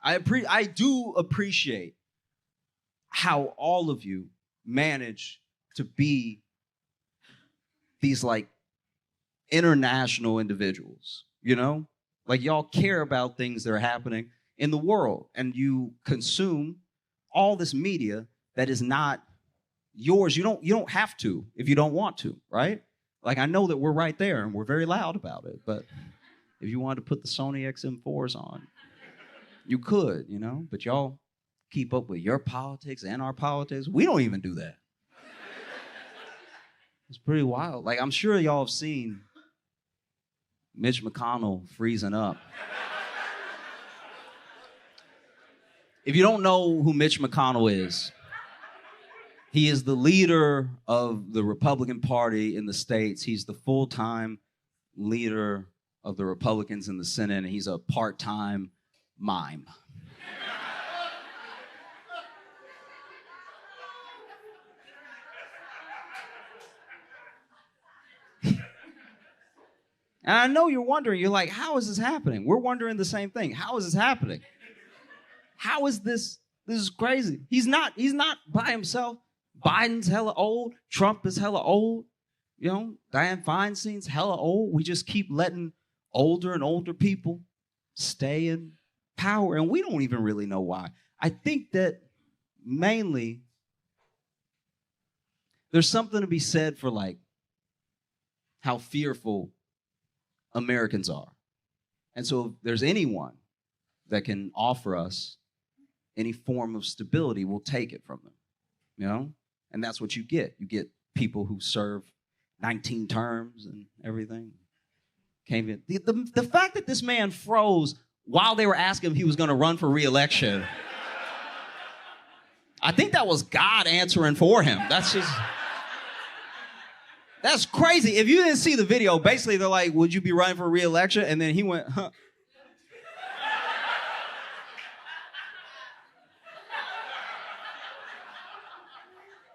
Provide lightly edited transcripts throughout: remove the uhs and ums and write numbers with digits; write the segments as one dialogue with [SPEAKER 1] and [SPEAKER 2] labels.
[SPEAKER 1] I do appreciate how all of you manage to be these like international individuals, you know? Like y'all care about things that are happening in the world, and you consume all this media that is not yours. You don't have to if you don't want to, right? Like I know that we're right there and we're very loud about it, but if you wanted to put the Sony XM4s on, you could, you know? But y'all keep up with your politics and our politics. We don't even do that. It's pretty wild. Like I'm sure y'all have seen Mitch McConnell freezing up. If you don't know who Mitch McConnell is, he is the leader of the Republican Party in the States. He's the full-time leader of the Republicans in the Senate, and he's a part-time mime. And I know you're wondering, you're like, how is this happening? We're wondering the same thing. How is this happening? How is this? This is crazy. He's not by himself. Biden's hella old. Trump is hella old. You know, Dianne Feinstein's hella old. We just keep letting older and older people stay in power, and we don't even really know why. I think that mainly there's something to be said for like how fearful Americans are. And so if there's anyone that can offer us any form of stability, we'll take it from them, you know? And that's what you get. You get people who serve 19 terms and everything. Came in. The fact that this man froze while they were asking if he was going to run for re-election, I think that was God answering for him. That's crazy. If you didn't see the video, basically they're like, would you be running for re-election? And then he went, huh.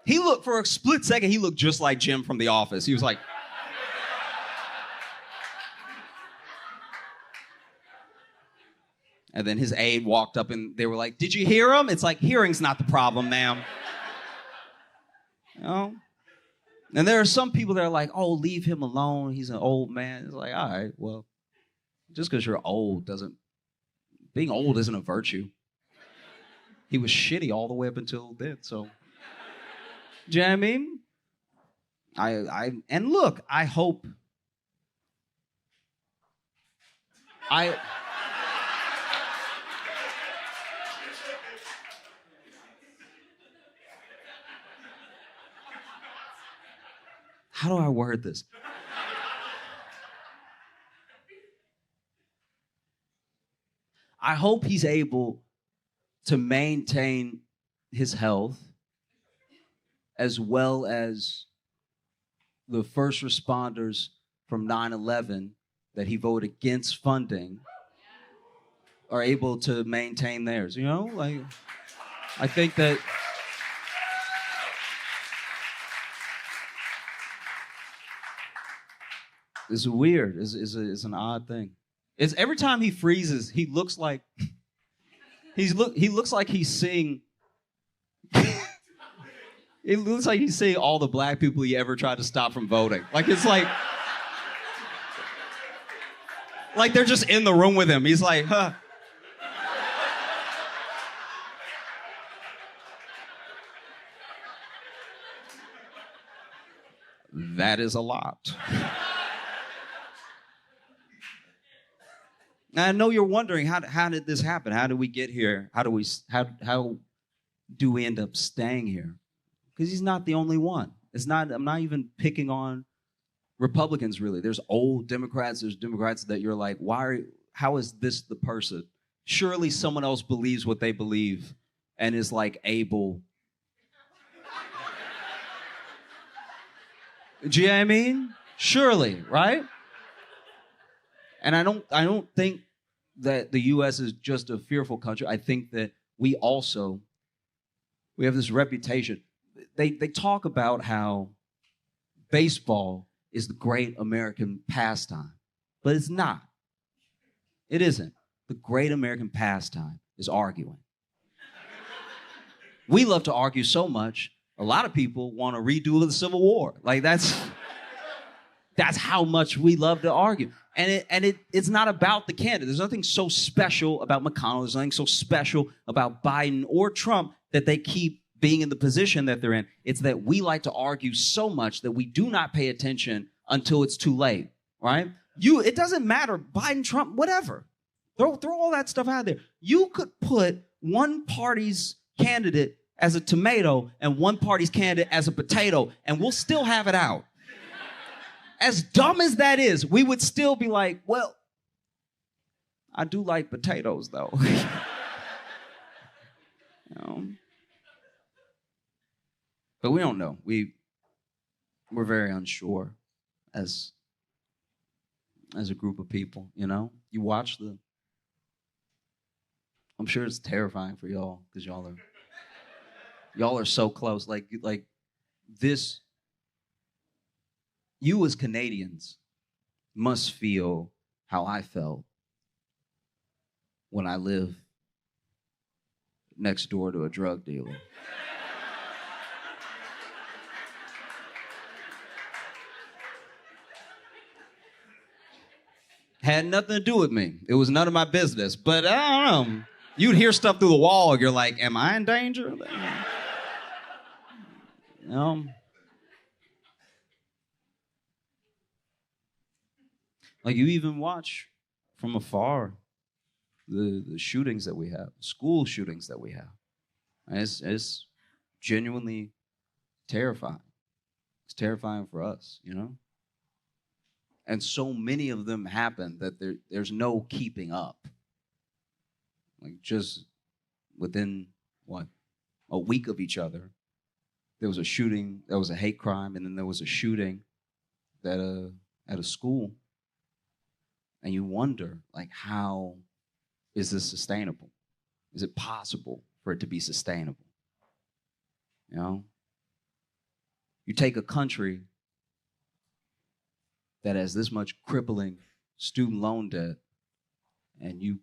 [SPEAKER 1] He looked, for a split second, he looked just like Jim from The Office. He was like... And then his aide walked up and they were like, did you hear him? It's like, hearing's not the problem, ma'am. You know? And there are some people that are like, oh, leave him alone. He's an old man. It's like, all right, well, just because you're old doesn't... Being old isn't a virtue. He was shitty all the way up until then, so... Do you know what I mean? And look, I hope... How do I word this? I hope he's able to maintain his health as well as the first responders from 9/11 that he voted against funding are able to maintain theirs. You know, like, I think that... It's weird. It's an odd thing. It's every time he freezes, he looks like he looks like he's seeing. It looks like he's seeing all the black people he ever tried to stop from voting. Like it's like they're just in the room with him. He's like, huh. That is a lot. Now, I know you're wondering, how did this happen? How did we get here? How do we end up staying here? Because he's not the only one. I'm not even picking on Republicans, really. There's old Democrats. There's Democrats that you're like, how is this the person? Surely someone else believes what they believe and is like able. Do you know what I mean? Surely, right? And I don't think that the U.S. is just a fearful country. I think that we have this reputation. They talk about how baseball is the great American pastime, but it's not. It isn't. the great American pastime is arguing. We love to argue so much, a lot of people want a redo of the Civil War. Like that's how much we love to argue. And it's not about the candidate. There's nothing so special about McConnell. There's nothing so special about Biden or Trump that they keep being in the position that they're in. It's that we like to argue so much that we do not pay attention until it's too late, right? It doesn't matter, Biden, Trump, whatever. Throw all that stuff out there. You could put one party's candidate as a tomato and one party's candidate as a potato, and we'll still have it out. As dumb as that is, we would still be like, well, I do like potatoes, though. You know? But we don't know. We're very unsure as a group of people, you know? You watch I'm sure it's terrifying for y'all, because y'all are so close. Like this, you as Canadians must feel how I felt when I lived next door to a drug dealer. Had nothing to do with me. It was none of my business. But I don't know. You'd hear stuff through the wall. You're like, am I in danger? Like you even watch from afar the shootings that we have, school shootings that we have. And it's genuinely terrifying. It's terrifying for us, you know? And so many of them happen that there's no keeping up. Like just within, a week of each other, there was a shooting, there was a hate crime, and then there was a shooting at a school. And you wonder, like, how is this sustainable? Is it possible for it to be sustainable? You know? You take a country that has this much crippling student loan debt and you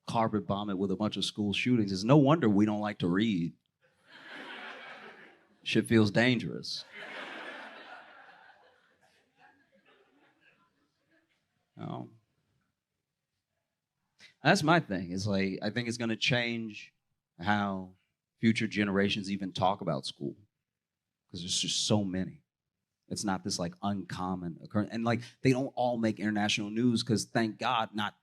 [SPEAKER 1] carpet bomb it with a bunch of school shootings. It's no wonder we don't like to read. Shit feels dangerous. That's my thing. It's like, I think it's going to change how future generations even talk about school, because there's just so many. It's not this like uncommon occurrence. And like, they don't all make international news because thank God not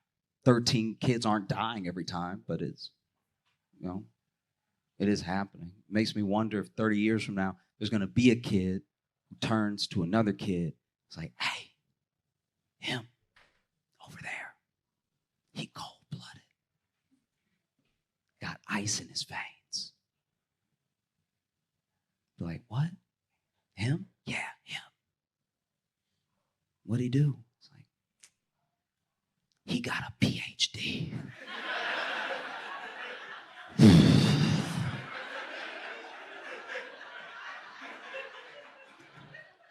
[SPEAKER 1] 13 kids aren't dying every time, but it's, it is happening. It makes me wonder if 30 years from now, there's going to be a kid who turns to another kid. It's like, hey, him over there, he cold-blooded. Got ice in his veins. Be like, what? Him? Yeah, him. What'd he do? It's like, he got a PhD.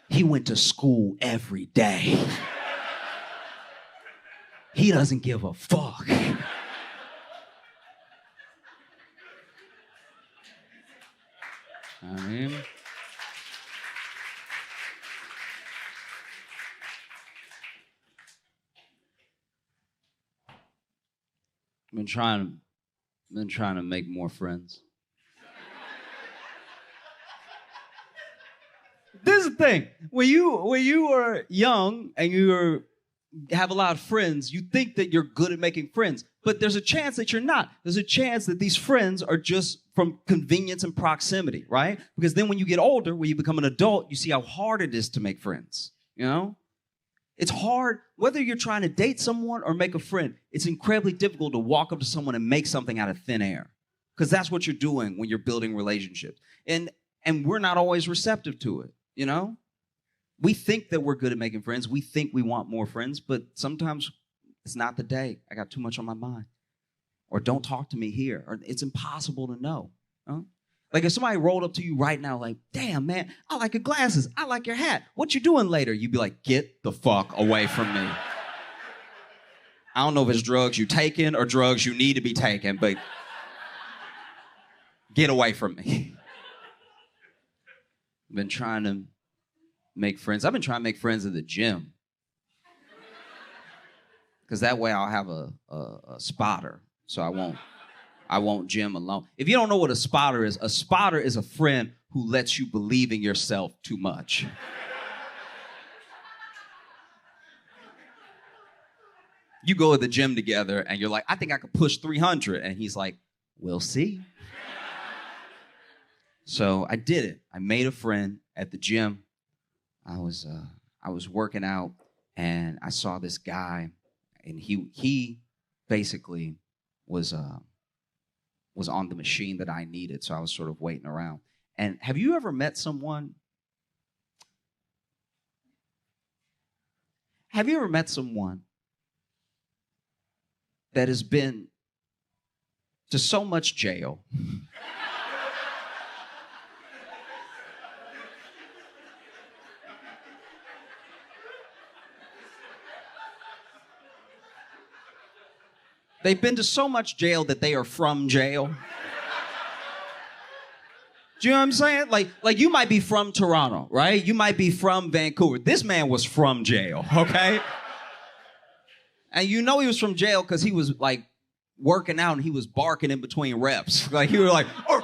[SPEAKER 1] He went to school every day. He doesn't give a fuck. I mean, I've been trying to make more friends. This is the thing. When you are young and you have a lot of friends, you think that you're good at making friends, but there's a chance that you're not. There's a chance that these friends are just from convenience and proximity, right? Because then when you get older, when you become an adult, you see how hard it is to make friends, you know? It's hard, whether you're trying to date someone or make a friend, it's incredibly difficult to walk up to someone and make something out of thin air, because that's what you're doing when you're building relationships. And we're not always receptive to it, you know? We think that we're good at making friends. We think we want more friends, but sometimes it's not the day. I got too much on my mind. Or don't talk to me here. Or it's impossible to know. Huh? Like if somebody rolled up to you right now like, damn, man, I like your glasses. I like your hat. What you doing later? You'd be like, get the fuck away from me. I don't know if it's drugs you taking or drugs you need to be taking, but get away from me. I've been trying to make friends. I've been trying to make friends at the gym. Because that way I'll have a spotter. So I won't gym alone. If you don't know what a spotter is a friend who lets you believe in yourself too much. You go to the gym together and you're like, I think I could push 300. And he's like, we'll see. So I did it. I made a friend at the gym. I was working out and I saw this guy, and he basically was on the machine that I needed. So I was sort of waiting around. And have you ever met someone? Have you ever met someone that has been to so much jail? They've been to so much jail that they are from jail. Do you know what I'm saying? Like you might be from Toronto, right? You might be from Vancouver. This man was from jail, okay? And you know he was from jail because he was like working out and he was barking in between reps. Like he was like, arr, arr,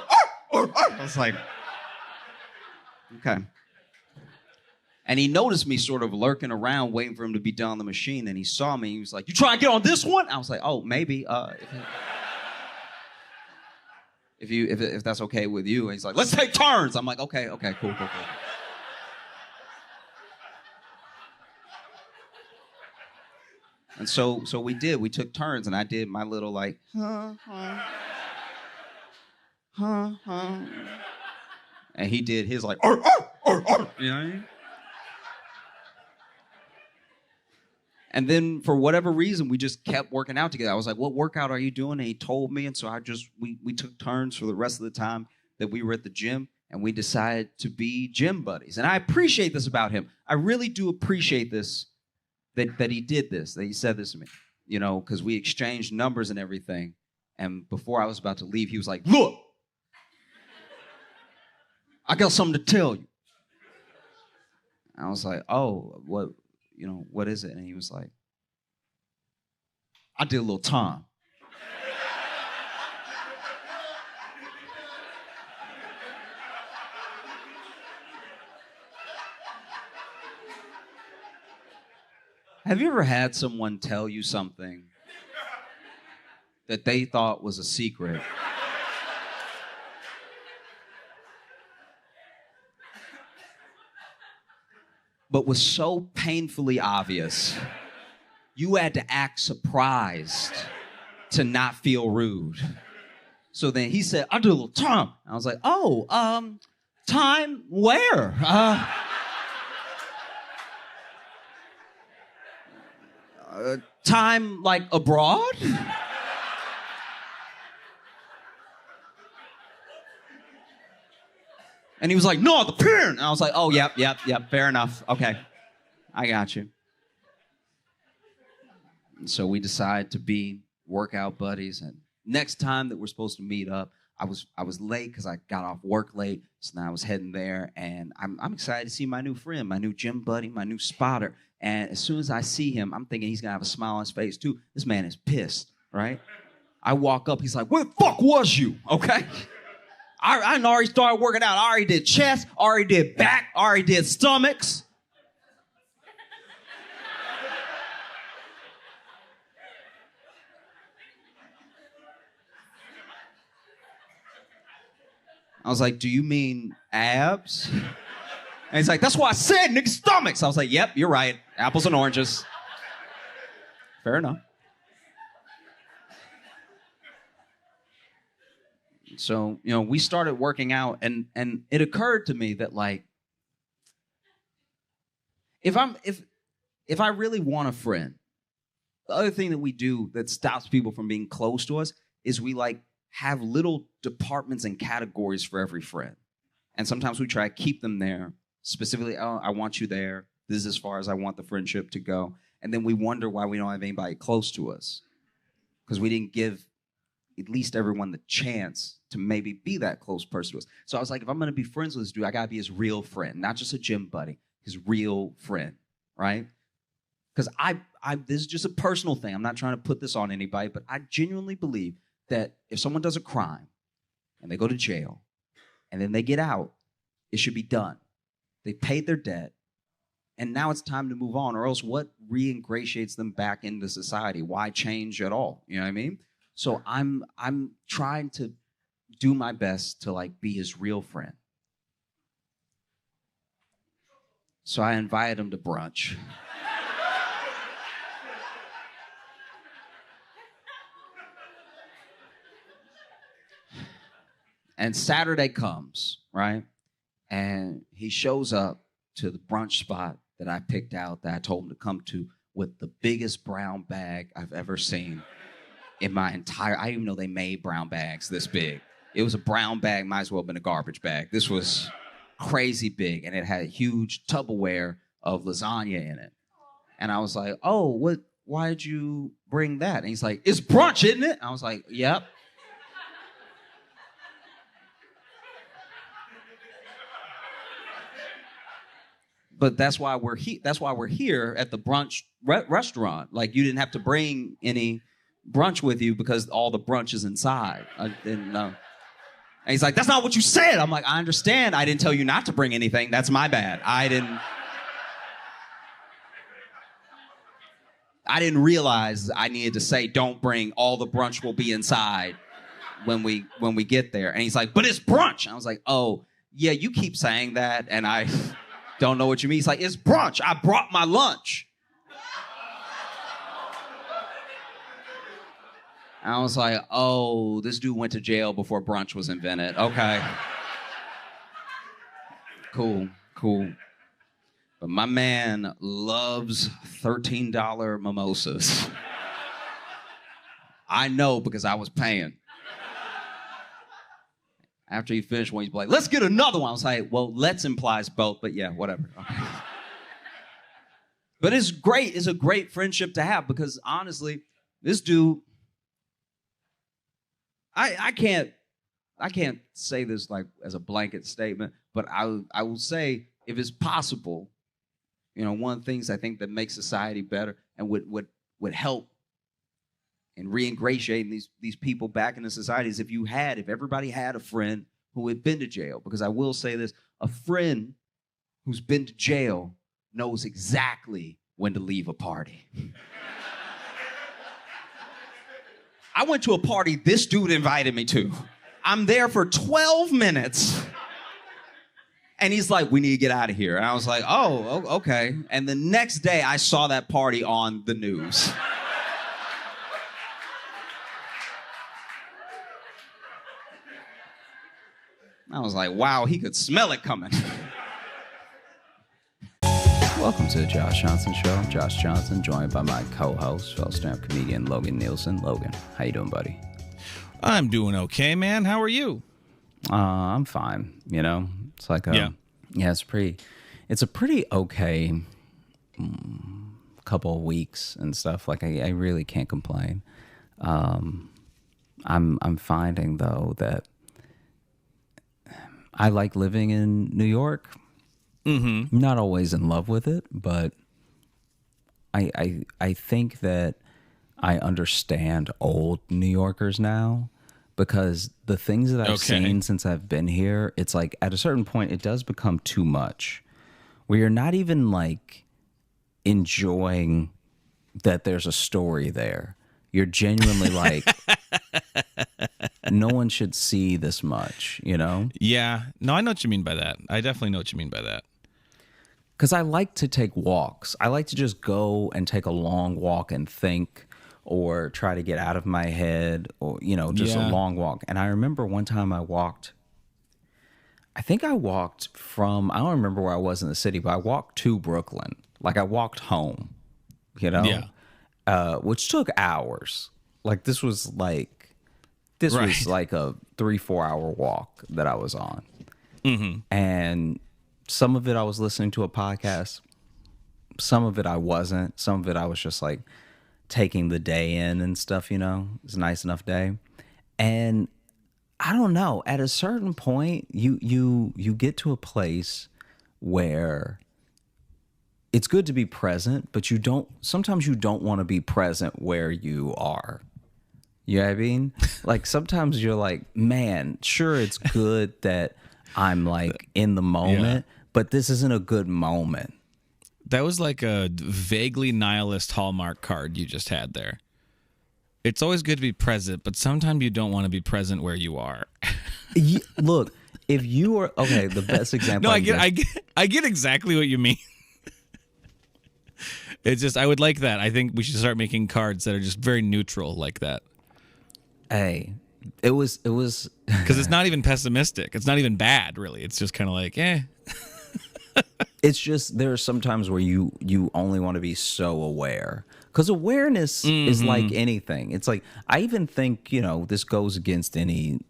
[SPEAKER 1] arr, arr. I was like, okay. And he noticed me sort of lurking around, waiting for him to be done on the machine. And he saw me. He was like, "You trying to get on this one?" I was like, "Oh, maybe. If that's okay with you." And he's like, "Let's take turns." I'm like, "Okay, cool." And so we did. We took turns, and I did my little like, and he did his like, arr, arr, arr, arr. You know what I mean? And then for whatever reason, we just kept working out together. I was like, "What workout are you doing?" And he told me. And so we took turns for the rest of the time that we were at the gym, and we decided to be gym buddies. And I appreciate this about him. I really do appreciate this, that he did this, that he said this to me, you know, because we exchanged numbers and everything. And before I was about to leave, he was like, "Look, I got something to tell you." I was like, "Oh, what? You know, what is it?" And he was like, "I did a little time." Have you ever had someone tell you something that they thought was a secret? But was so painfully obvious, you had to act surprised to not feel rude. So then he said, "I do a little time." I was like, "Oh, time where?" Time like abroad? And he was like, "No, the pen." And I was like, "Oh, yep, fair enough. Okay, I got you." And so we decided to be workout buddies. And next time that we're supposed to meet up, I was late because I got off work late. So now I was heading there, and I'm excited to see my new friend, my new gym buddy, my new spotter. And as soon as I see him, I'm thinking he's gonna have a smile on his face too. This man is pissed, right? I walk up, he's like, "Where the fuck was you?" Okay. I already started working out. I already did chest, already did back, already did stomachs. I was like, "Do you mean abs?" And he's like, "That's what I said, nigga, stomachs." I was like, "Yep, you're right. Apples and oranges." Fair enough. So, you know, we started working out, and it occurred to me that, like, if I really want a friend, the other thing that we do that stops people from being close to us is we like have little departments and categories for every friend. And sometimes we try to keep them there. Specifically, "Oh, I want you there. This is as far as I want the friendship to go." And then we wonder why we don't have anybody close to us. Because we didn't give at least everyone the chance to maybe be that close person to us. So I was like, if I'm going to be friends with this dude, I got to be his real friend, not just a gym buddy, his real friend, right? Because this is just a personal thing. I'm not trying to put this on anybody, but I genuinely believe that if someone does a crime and they go to jail and then they get out, it should be done. They paid their debt, and now it's time to move on, or else what reingratiates them back into society? Why change at all? You know what I mean? So I'm trying to do my best to like be his real friend. So I invited him to brunch. And Saturday comes, right? And he shows up to the brunch spot that I picked out, that I told him to come to, with the biggest brown bag I've ever seen in my entire... I didn't even know they made brown bags this big. It was a brown bag, might as well have been a garbage bag. This was crazy big, and it had a huge Tupperware of lasagna in it. And I was like, oh, why did you bring that? And he's like, it's brunch, isn't it? I was like, yep. But that's why we're here at the brunch restaurant. Like, you didn't have to bring any brunch with you because all the brunch is inside. I didn't know. And he's like, that's not what you said. I'm like, I understand. I didn't tell you not to bring anything. That's my bad. I didn't realize I needed to say, don't bring, all the brunch will be inside when we get there. And he's like, but it's brunch. And I was like, oh, yeah, you keep saying that, and I don't know what you mean. He's like, it's brunch. I brought my lunch. And I was like, oh, this dude went to jail before brunch was invented. Okay. Cool. But my man loves $13 mimosas. I know because I was paying. After he finished one, he's like, let's get another one. I was like, well, let's implies both, but yeah, whatever. Okay. But it's great. It's a great friendship to have because honestly, this dude, I can't say this like as a blanket statement, but I will say, if it's possible, you know, one of the things I think that makes society better and would help in reingratiating these people back into society is if everybody had a friend who had been to jail. Because I will say this, a friend who's been to jail knows exactly when to leave a party. I went to a party this dude invited me to. I'm there for 12 minutes. And he's like, we need to get out of here. And I was like, oh, okay. And the next day I saw that party on the news. I was like, wow, he could smell it coming. Welcome to the Josh Johnson Show. I'm Josh Johnson, joined by my co-host, fellow stand-up comedian Logan Nielsen. Logan, how you doing, buddy?
[SPEAKER 2] I'm doing okay, man. How are you?
[SPEAKER 1] I'm fine. You know, it's like it's a pretty okay couple of weeks and stuff. Like I really can't complain. I'm finding though that I like living in New York. Mm-hmm. I'm not always in love with it, but I think that I understand old New Yorkers now, because the things that I've seen since I've been here, it's like at a certain point it does become too much, where you're not even like enjoying that there's a story there. You're genuinely like, no one should see this much, you know?
[SPEAKER 2] Yeah. No, I know what you mean by that. I definitely know what you mean by that.
[SPEAKER 1] Because I like to take walks. I like to just go and take a long walk and think, or try to get out of my head, or, you know, just a long walk. And I remember one time I walked from, I don't remember where I was in the city, but I walked to Brooklyn. Like I walked home, you know? Yeah. Which took hours. Like this was like a 3-4 hour walk that I was on. Mm-hmm. And some of it I was listening to a podcast.
[SPEAKER 3] some of it I wasn't. Some of it I was just like taking the day in and stuff, you know. It's a nice enough day. And I don't know, at a certain point you get to a place where it's good to be present, but sometimes you don't want to be present where you are. You know what I mean? Like sometimes you're like, man, sure, it's good that I'm like in the moment, but this isn't a good moment.
[SPEAKER 2] That was like a vaguely nihilist Hallmark card you just had there. It's always good to be present, but sometimes you don't want to be present where you are.
[SPEAKER 3] Look, if you are okay, the best example.
[SPEAKER 2] No, I get exactly what you mean. It's just I would like that. I think we should start making cards that are just very neutral like that.
[SPEAKER 3] Hey, it was
[SPEAKER 2] because it's not even pessimistic. It's not even bad, really. It's just kind of like,
[SPEAKER 3] It's just there are some times where you only want to be so aware, because awareness is like anything. It's like I even think, you know, this goes against any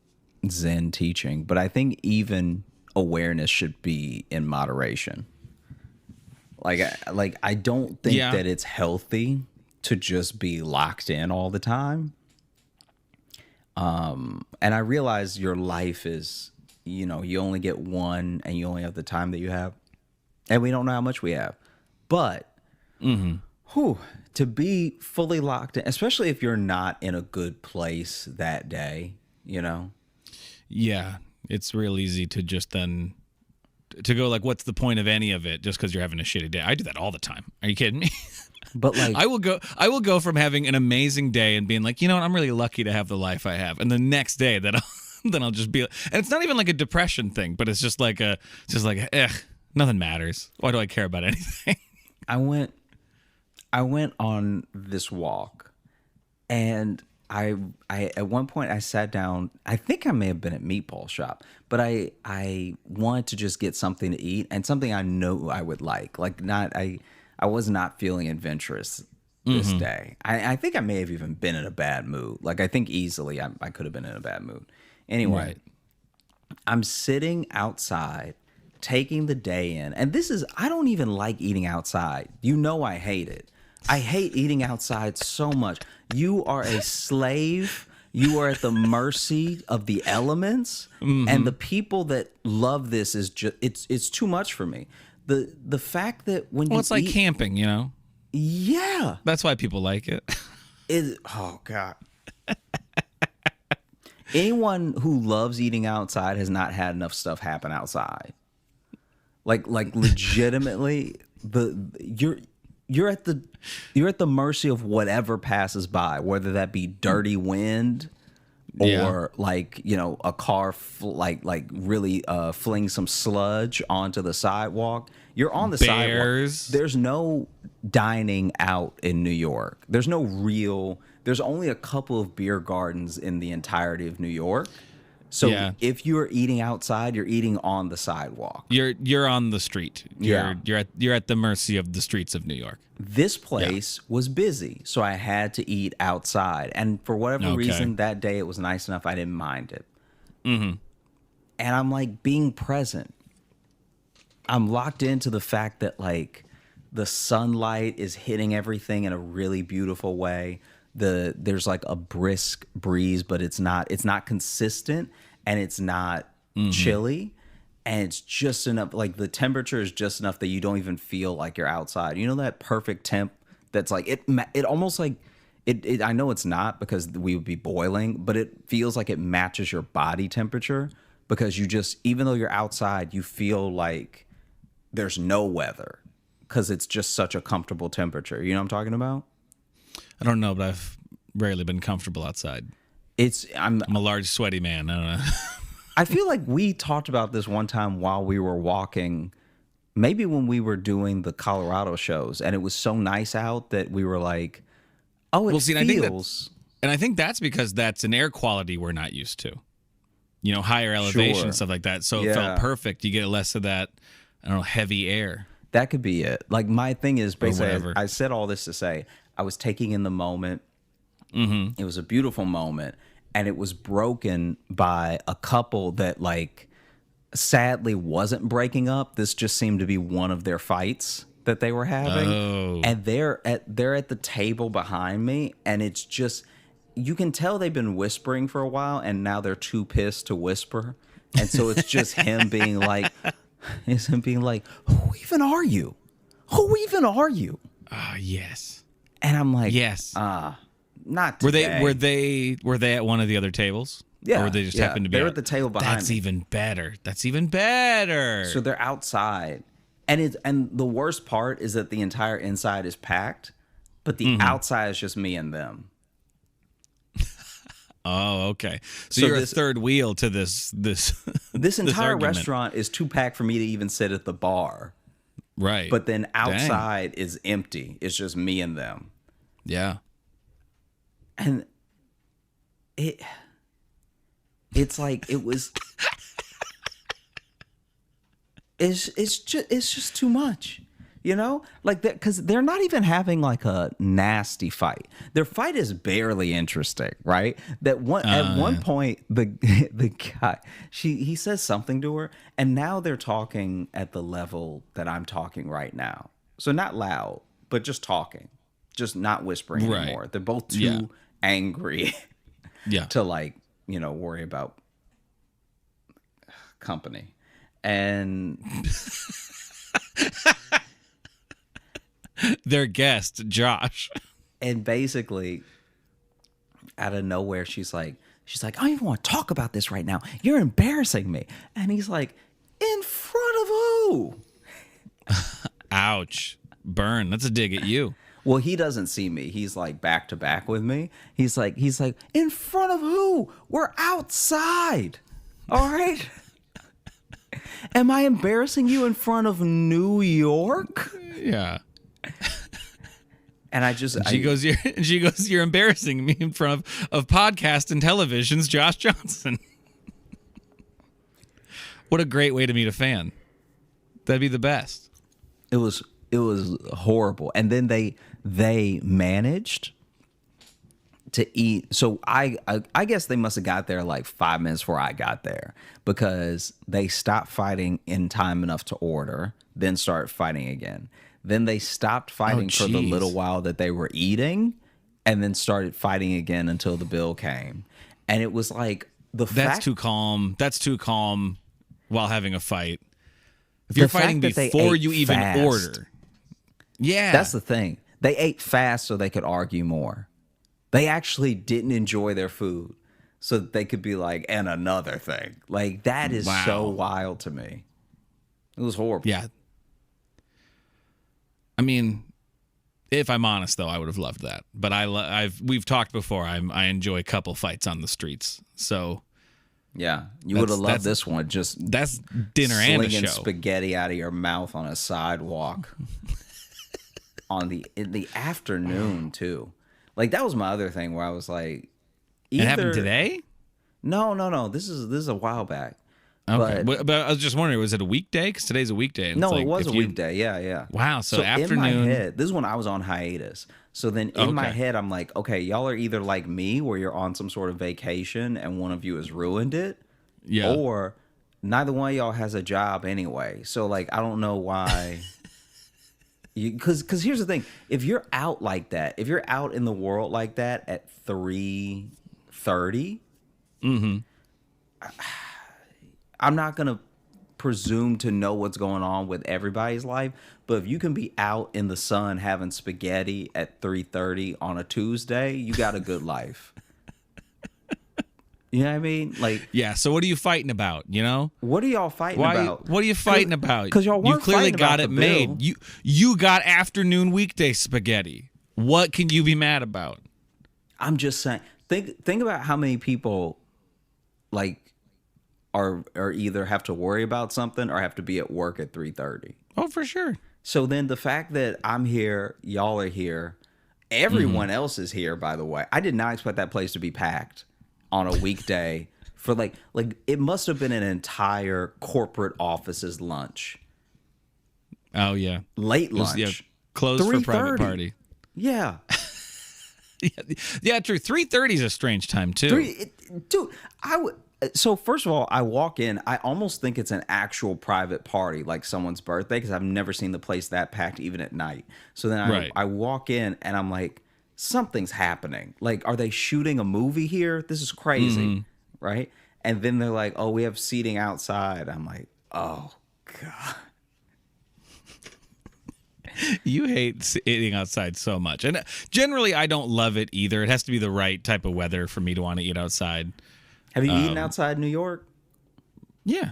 [SPEAKER 3] Zen teaching, but I think even awareness should be in moderation. Like I don't think that it's healthy to just be locked in all the time. And I realize your life is, you know, you only get one and you only have the time that you have. And we don't know how much we have. But to be fully locked in, especially if you're not in a good place that day, you know?
[SPEAKER 2] Yeah, it's real easy to just then to go like, what's the point of any of it just because you're having a shitty day? I do that all the time. Are you kidding me?
[SPEAKER 3] But like
[SPEAKER 2] I will go from having an amazing day and being like, you know what, I'm really lucky to have the life I have. And the next day then I'll just be, and it's not even like a depression thing, but it's just like nothing matters. Why do I care about anything?
[SPEAKER 3] I went on this walk, and I at one point I sat down. I think I may have been at Meatball Shop, but I wanted to just get something to eat and something I know I would like. Like I was not feeling adventurous this day. I think I may have even been in a bad mood. Like I think easily I could have been in a bad mood. Anyway, I'm sitting outside taking the day in. And I don't even like eating outside. You know I hate it. I hate eating outside so much. You are a slave. You are at the mercy of the elements. And the people that love this is just, it's too much for me. The fact that when you
[SPEAKER 2] it's like camping, you know?
[SPEAKER 3] Yeah.
[SPEAKER 2] That's why people like it.
[SPEAKER 3] Oh, God. Anyone who loves eating outside has not had enough stuff happen outside. Like legitimately, you're at the mercy of whatever passes by, whether that be dirty wind or like, you know, a car really fling some sludge onto the sidewalk. You're on the sidewalk. There's no dining out in New York. There's only a couple of beer gardens in the entirety of New York. So if you're eating outside, you're eating on the sidewalk.
[SPEAKER 2] You're on the street. You're at the mercy of the streets of New York.
[SPEAKER 3] This place was busy, so I had to eat outside. And for whatever reason, that day it was nice enough I didn't mind it. And I'm like being present. I'm locked into the fact that like the sunlight is hitting everything in a really beautiful way. There's like a brisk breeze, but it's not consistent and it's not chilly, and it's just enough, like the temperature is just enough that you don't even feel like you're outside. You know that perfect temp that's like it almost like it I know it's not because we would be boiling, but it feels like it matches your body temperature because you just, even though you're outside, you feel like there's no weather because it's just such a comfortable temperature. You know what I'm talking about?
[SPEAKER 2] I don't know, but I've rarely been comfortable outside. I'm a large, sweaty man. I don't know.
[SPEAKER 3] I feel like we talked about this one time while we were walking, maybe when we were doing the Colorado shows, and it was so nice out that we were like, oh, it feels.
[SPEAKER 2] I think that's because that's an air quality we're not used to. You know, higher elevation, stuff like that. So it felt perfect. You get less of that, I don't know, heavy air.
[SPEAKER 3] That could be it. Like my thing is basically, I said all this to say, I was taking in the moment. It was a beautiful moment, and it was broken by a couple that like sadly wasn't breaking up. This just seemed to be one of their fights. that they were having.
[SPEAKER 2] Oh.
[SPEAKER 3] And they're at the table behind me, and it's just, you can tell they've been whispering for a while, and now they're too pissed to whisper. And so it's just him being like, who even are you? Who even are you?
[SPEAKER 2] Yes.
[SPEAKER 3] And I'm like,
[SPEAKER 2] yes.
[SPEAKER 3] Not today.
[SPEAKER 2] Were they at one of the other tables?
[SPEAKER 3] Yeah.
[SPEAKER 2] Or they just happened to be
[SPEAKER 3] They're at the table behind
[SPEAKER 2] That's
[SPEAKER 3] me.
[SPEAKER 2] even better. That's even better.
[SPEAKER 3] So they're outside. And the worst part is that the entire inside is packed, but the outside is just me and them.
[SPEAKER 2] Oh, okay. So you're a third wheel to this
[SPEAKER 3] entire
[SPEAKER 2] argument.
[SPEAKER 3] restaurant is too packed for me to even sit at the bar.
[SPEAKER 2] Right.
[SPEAKER 3] But then outside is empty. It's just me and them.
[SPEAKER 2] Yeah.
[SPEAKER 3] And it's like it was it's just too much. You know, like that, because they're not even having like a nasty fight. Their fight is barely interesting, right? At one point, the guy he says something to her, and now they're talking at the level that I'm talking right now. So not loud, but just talking, just not whispering anymore. They're both too angry, to like worry about company, and.
[SPEAKER 2] Their guest, Josh.
[SPEAKER 3] And basically, out of nowhere, she's like, I don't even want to talk about this right now. You're embarrassing me. And he's like, in front of who?
[SPEAKER 2] Ouch. Burn. That's a dig at you.
[SPEAKER 3] Well, he doesn't see me. He's like back to back with me. He's like, in front of who? We're outside. All right. Am I embarrassing you in front of New York?
[SPEAKER 2] Yeah.
[SPEAKER 3] And
[SPEAKER 2] she goes, you're embarrassing me in front of podcast and television's Josh Johnson. What a great way to meet a fan. That'd be the best.
[SPEAKER 3] It was horrible. And then they managed to eat. So I guess they must have got there like 5 minutes before I got there, because they stopped fighting in time enough to order, then started fighting again. Then they stopped fighting for the little while that they were eating, and then started fighting again until the bill came. And it was like
[SPEAKER 2] That's too calm. That's too calm while having a fight. If you're fighting before you even order. Yeah.
[SPEAKER 3] That's the thing. They ate fast so they could argue more. They actually didn't enjoy their food so that they could be like, and another thing. Like, that is so wild to me. It was horrible.
[SPEAKER 2] Yeah. I mean, if I'm honest, though, I would have loved that. But we've talked before. I enjoy couple fights on the streets. So
[SPEAKER 3] yeah, you would have loved this one.
[SPEAKER 2] That's dinner and a show.
[SPEAKER 3] Slinging spaghetti out of your mouth on a sidewalk in the afternoon too. Like, that was my other thing where I was like,
[SPEAKER 2] it happened today?
[SPEAKER 3] No. This is a while back.
[SPEAKER 2] Okay, but I was just wondering, was it a weekday? Because today's a weekday.
[SPEAKER 3] No, it was a weekday. Yeah.
[SPEAKER 2] Wow. So afternoon.
[SPEAKER 3] In my head, this is when I was on hiatus. So then in my head, I'm like, okay, y'all are either like me, where you're on some sort of vacation and one of you has ruined it, or neither one of y'all has a job anyway. So like, I don't know why. Because here's the thing: if you're out like that, if you're out in the world like that at 3:30, I'm not going to presume to know what's going on with everybody's life, but if you can be out in the sun having spaghetti at 3:30 on a Tuesday, you got a good life. You know what I mean? Like,
[SPEAKER 2] yeah. So what are you fighting about? You know,
[SPEAKER 3] what are y'all fighting about?
[SPEAKER 2] What are you fighting about?
[SPEAKER 3] Because y'all weren't
[SPEAKER 2] clearly
[SPEAKER 3] fighting
[SPEAKER 2] got
[SPEAKER 3] about
[SPEAKER 2] it
[SPEAKER 3] the
[SPEAKER 2] made.
[SPEAKER 3] bill.
[SPEAKER 2] You got afternoon weekday spaghetti. What can you be mad about?
[SPEAKER 3] I'm just saying. Think about how many people like are either have to worry about something or have to be at work at 3:30.
[SPEAKER 2] Oh, for sure.
[SPEAKER 3] So then the fact that I'm here, y'all are here, everyone else is here, by the way. I did not expect that place to be packed on a weekday for like it must have been an entire corporate office's lunch.
[SPEAKER 2] Oh, yeah.
[SPEAKER 3] Late lunch.
[SPEAKER 2] Closed for private party.
[SPEAKER 3] Yeah.
[SPEAKER 2] Yeah, true. 3:30 is a strange time, too.
[SPEAKER 3] Dude, So first of all, I walk in, I almost think it's an actual private party, like someone's birthday, because I've never seen the place that packed even at night. So then I walk in and I'm like, something's happening. Like, are they shooting a movie here? This is crazy, right? And then they're like, oh, we have seating outside. I'm like, oh, God.
[SPEAKER 2] You hate eating outside so much. And generally, I don't love it either. It has to be the right type of weather for me to want to eat outside.
[SPEAKER 3] Have you eaten outside New York?
[SPEAKER 2] Yeah.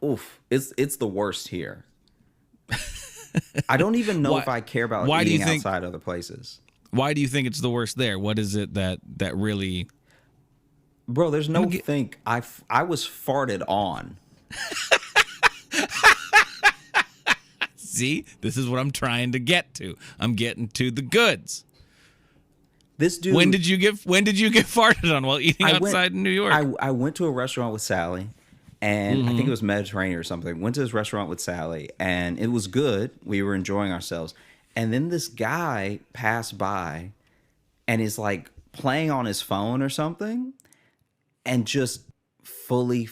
[SPEAKER 3] Oof. It's the worst here. I don't even know if I care about eating outside other places.
[SPEAKER 2] Why do you think it's the worst there? What is it that really...
[SPEAKER 3] Bro, there's no think. I was farted on.
[SPEAKER 2] See, this is what I'm trying to get to. I'm getting to the goods.
[SPEAKER 3] This dude.
[SPEAKER 2] When did you get farted on while eating outside in New York?
[SPEAKER 3] I went to a restaurant with Sally, and I think it was Mediterranean or something. Went to this restaurant with Sally, and it was good. We were enjoying ourselves, and then this guy passed by, and is like playing on his phone or something, and just fully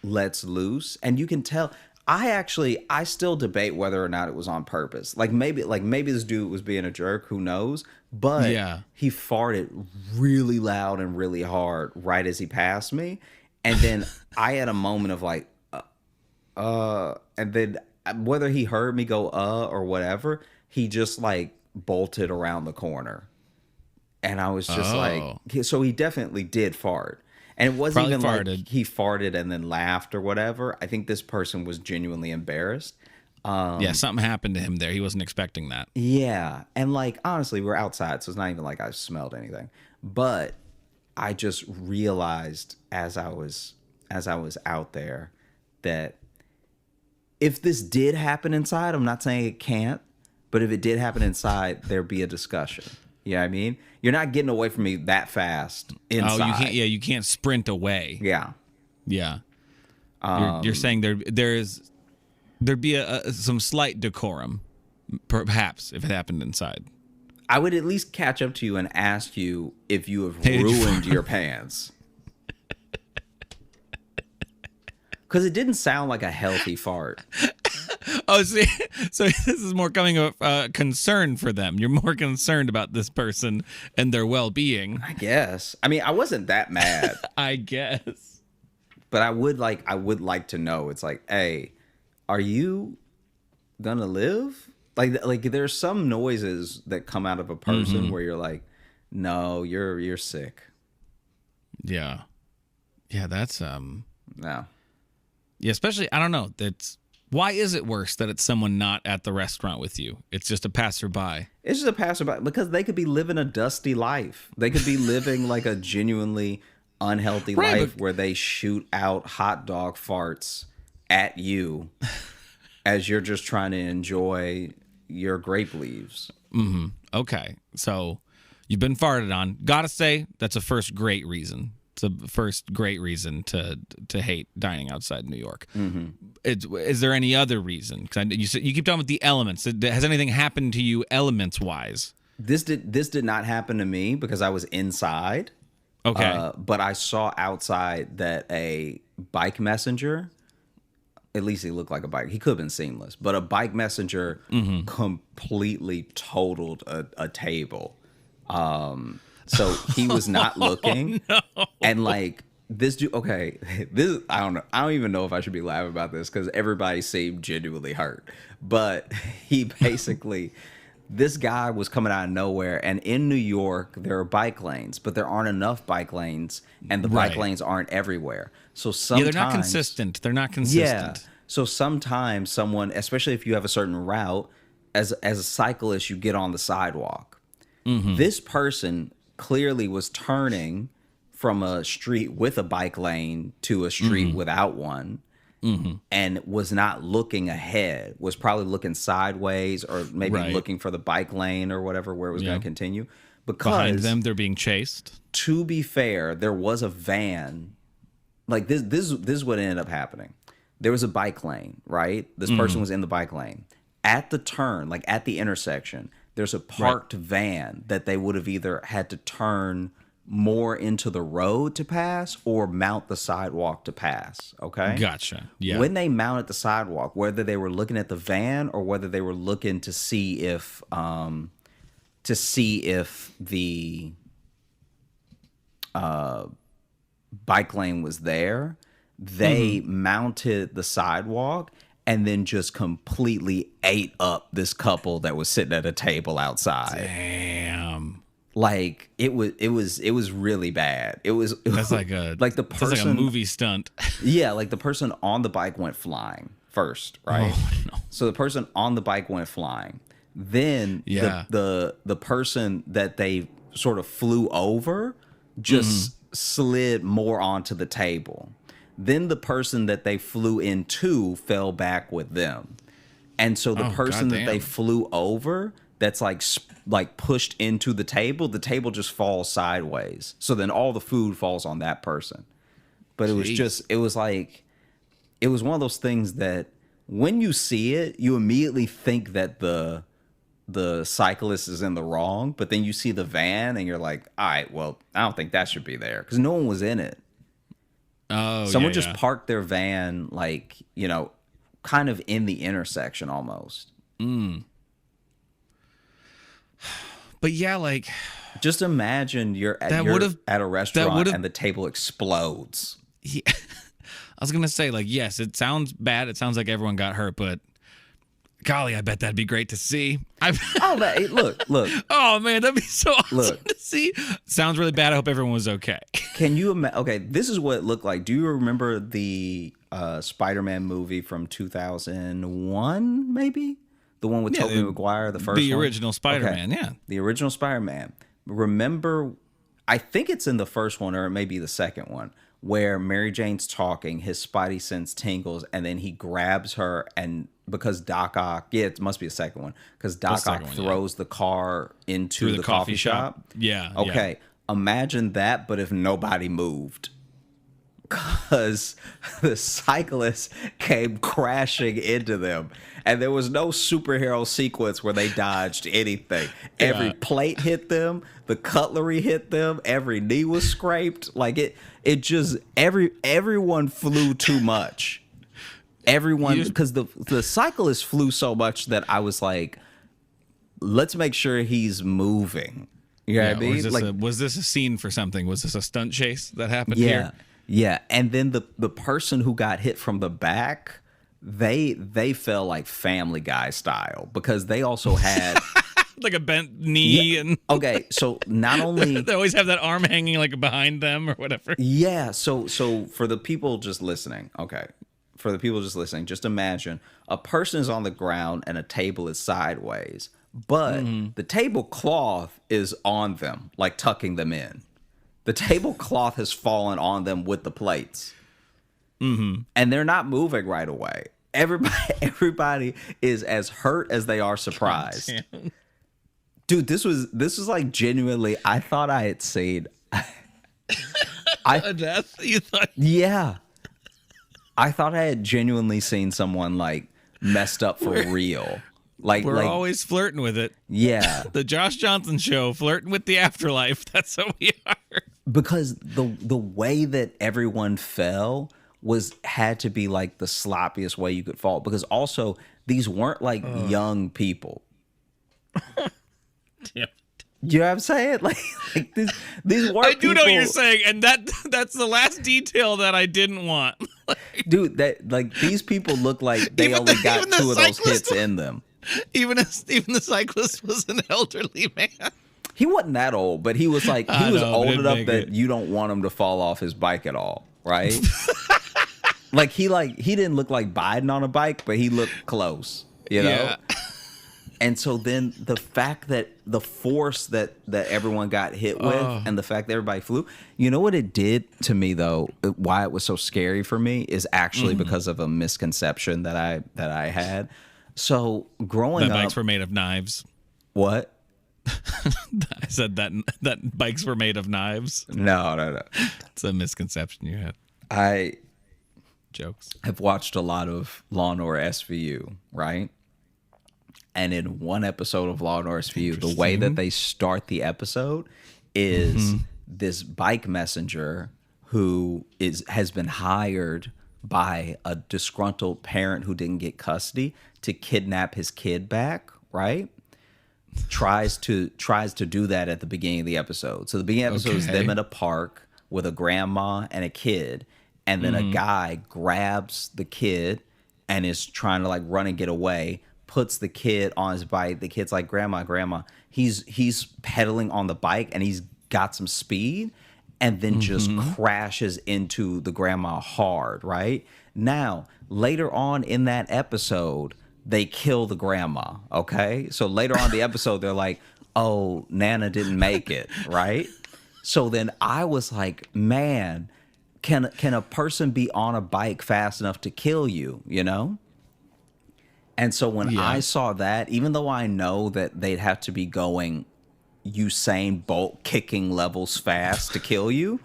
[SPEAKER 3] lets loose, and you can tell. I still debate whether or not it was on purpose. Like maybe this dude was being a jerk, who knows? But he farted really loud and really hard right as he passed me. And then I had a moment of like, and then whether he heard me go, or whatever, he just like bolted around the corner. And I was just like, so he definitely did fart. And it wasn't even like he farted and then laughed or whatever. I think this person was genuinely embarrassed.
[SPEAKER 2] Yeah, something happened to him there. He wasn't expecting that.
[SPEAKER 3] Yeah. And like, honestly, we're outside, so it's not even like I smelled anything. But I just realized as I was out there that if this did happen inside, I'm not saying it can't, but if it did happen inside, there'd be a discussion. You know what I mean? You're not getting away from me that fast inside.
[SPEAKER 2] Oh, you can't. Yeah, you can't sprint away.
[SPEAKER 3] Yeah.
[SPEAKER 2] You're saying there'd be some slight decorum, perhaps, if it happened inside.
[SPEAKER 3] I would at least catch up to you and ask you if you have ruined your pants. Because it didn't sound like a healthy fart.
[SPEAKER 2] Oh, see, so this is more coming of concern for them. You're more concerned about this person and their well-being.
[SPEAKER 3] I guess. I mean, I wasn't that mad.
[SPEAKER 2] I guess.
[SPEAKER 3] But I would like to know. It's like, hey, are you gonna live? Like there's some noises that come out of a person where you're like, no, you're sick.
[SPEAKER 2] Yeah. Yeah, that's
[SPEAKER 3] no.
[SPEAKER 2] Yeah, especially I don't know. Why is it worse that it's someone not at the restaurant with you? It's just a passerby.
[SPEAKER 3] It's just a passerby because they could be living a dusty life. They could be living like a genuinely unhealthy life where they shoot out hot dog farts at you as you're just trying to enjoy your grape leaves.
[SPEAKER 2] Mm-hmm. Okay. So you've been farted on. Gotta say, that's a first great reason. It's a first great reason to hate dining outside New York. Mm-hmm. Is there any other reason? Because you keep talking about the elements. Has anything happened to you elements wise?
[SPEAKER 3] This did not happen to me because I was inside.
[SPEAKER 2] Okay,
[SPEAKER 3] but I saw outside that a bike messenger. At least he looked like a bike. He could have been seamless, but a bike messenger completely totaled a table. So he was not looking, and like this dude. Okay, I don't know. I don't even know if I should be laughing about this because everybody seemed genuinely hurt. But he basically, this guy was coming out of nowhere, and in New York there are bike lanes, but there aren't enough bike lanes, and the bike lanes aren't everywhere. So sometimes
[SPEAKER 2] they're not consistent. They're not consistent.
[SPEAKER 3] Yeah. So sometimes someone, especially if you have a certain route, as a cyclist, you get on the sidewalk. Mm-hmm. This person clearly was turning from a street with a bike lane to a street without one, and was not looking ahead, was probably looking sideways or maybe looking for the bike lane or whatever where it was going to continue. Because
[SPEAKER 2] behind them, they're being chased.
[SPEAKER 3] To be fair, there was a van. Like this is what ended up happening. There was a bike lane, right? This person was in the bike lane. At the turn, like at the intersection, there's a parked van that they would have either had to turn more into the road to pass or mount the sidewalk to pass. Okay.
[SPEAKER 2] Gotcha. Yeah.
[SPEAKER 3] When they mounted the sidewalk, whether they were looking at the van or whether they were looking to see if the bike lane was there, they mounted the sidewalk and then just completely ate up this couple that was sitting at a table outside.
[SPEAKER 2] Damn.
[SPEAKER 3] Like it was really bad.
[SPEAKER 2] That's like a
[SPEAKER 3] the person,
[SPEAKER 2] that's like a movie stunt.
[SPEAKER 3] Yeah, like the person on the bike went flying first, right?
[SPEAKER 2] Oh, no.
[SPEAKER 3] So the person on the bike went flying. Then the person that they sort of flew over just slid more onto the table. Then the person that they flew into fell back with them. And so the person that they flew over that's like pushed into the table just falls sideways. So then all the food falls on that person. But it was one of those things that when you see it, you immediately think that the cyclist is in the wrong, but then you see the van and you're like, all right, well, I don't think that should be there because no one was in it.
[SPEAKER 2] Oh,
[SPEAKER 3] someone just parked their van, like, you know, kind of in the intersection almost.
[SPEAKER 2] But yeah, like,
[SPEAKER 3] just imagine you're at a restaurant and the table explodes.
[SPEAKER 2] Yeah. I was gonna say, like, yes, it sounds bad. It sounds like everyone got hurt, but golly, I bet that'd be great to see.
[SPEAKER 3] Look.
[SPEAKER 2] Oh man, that'd be so awesome to see. Sounds really bad. I hope everyone was okay.
[SPEAKER 3] Can you imagine? Okay, this is what it looked like. Do you remember the Spider-Man movie from 2001? Maybe the one with Tobey Maguire, the first one?
[SPEAKER 2] The original Spider-Man, yeah.
[SPEAKER 3] The original Spider-Man. Remember, I think it's in the first one or it may be the second one, where Mary Jane's talking, his spidey sense tingles, and then he grabs her, and because Doc Ock, it must be the second one, because Doc Ock throws the car into the coffee shop.
[SPEAKER 2] Yeah.
[SPEAKER 3] Okay, imagine that, but if nobody moved. Because the cyclist came crashing into them. And there was no superhero sequence where they dodged anything. Every plate hit them. The cutlery hit them. Every knee was scraped. Like it just, everyone flew too much. Everyone, because the cyclist flew so much that I was like, let's make sure he's moving. You know what I mean?
[SPEAKER 2] Was this a scene for something? Was this a stunt chase that happened here?
[SPEAKER 3] Yeah, and then the person who got hit from the back, they fell like Family Guy style because they also had
[SPEAKER 2] like a bent knee and
[SPEAKER 3] okay. So not only
[SPEAKER 2] they always have that arm hanging like behind them or whatever.
[SPEAKER 3] Yeah. So for the people just listening, just imagine a person is on the ground and a table is sideways, but the tablecloth is on them, like tucking them in. The tablecloth has fallen on them with the plates. And they're not moving right away. Everybody is as hurt as they are surprised. Dude, this was like genuinely, I thought I had seen
[SPEAKER 2] a death? You thought?
[SPEAKER 3] Yeah. I thought I had genuinely seen someone like messed up for real.
[SPEAKER 2] We're always flirting with it.
[SPEAKER 3] Yeah.
[SPEAKER 2] The Josh Johnson show, flirting with the afterlife. That's what we are.
[SPEAKER 3] Because the way that everyone fell had to be like the sloppiest way you could fall. Because also these weren't like young people.
[SPEAKER 2] Damn.
[SPEAKER 3] You know what I'm saying? Like these weren't.
[SPEAKER 2] I do know what you're saying, and that's the last detail that I didn't want.
[SPEAKER 3] Dude, these people look like they only got two of those hits in them.
[SPEAKER 2] Even the cyclist was an elderly man.
[SPEAKER 3] He wasn't that old, but he was old enough that you don't want him to fall off his bike at all, right? he didn't look like Biden on a bike, but he looked close, you know? Yeah. And so then the fact that the force that everyone got hit with and the fact that everybody flew, you know what it did to me though, why it was so scary for me is actually because of a misconception that I had. So growing up,
[SPEAKER 2] bikes were made of knives.
[SPEAKER 3] What?
[SPEAKER 2] I said that bikes were made of knives.
[SPEAKER 3] No.
[SPEAKER 2] It's a misconception you had. Jokes.
[SPEAKER 3] I've watched a lot of Law and Order SVU, right? And in one episode of Law and Order SVU, the way that they start the episode is this bike messenger who has been hired by a disgruntled parent who didn't get custody to kidnap his kid back, right? Tries to do that at the beginning of the episode. So the beginning of the episode is them at a park with a grandma and a kid, and then a guy grabs the kid and is trying to like run and get away, puts the kid on his bike. The kid's like, grandma. He's pedaling on the bike and he's got some speed, and then just crashes into the grandma hard, right? Now, later on in that episode, they kill the grandma, okay? So later on in the episode, they're like, oh, Nana didn't make it, right? So then I was like, man, can a person be on a bike fast enough to kill you, you know? And so when I saw that, even though I know that they'd have to be going Usain Bolt kicking levels fast to kill you,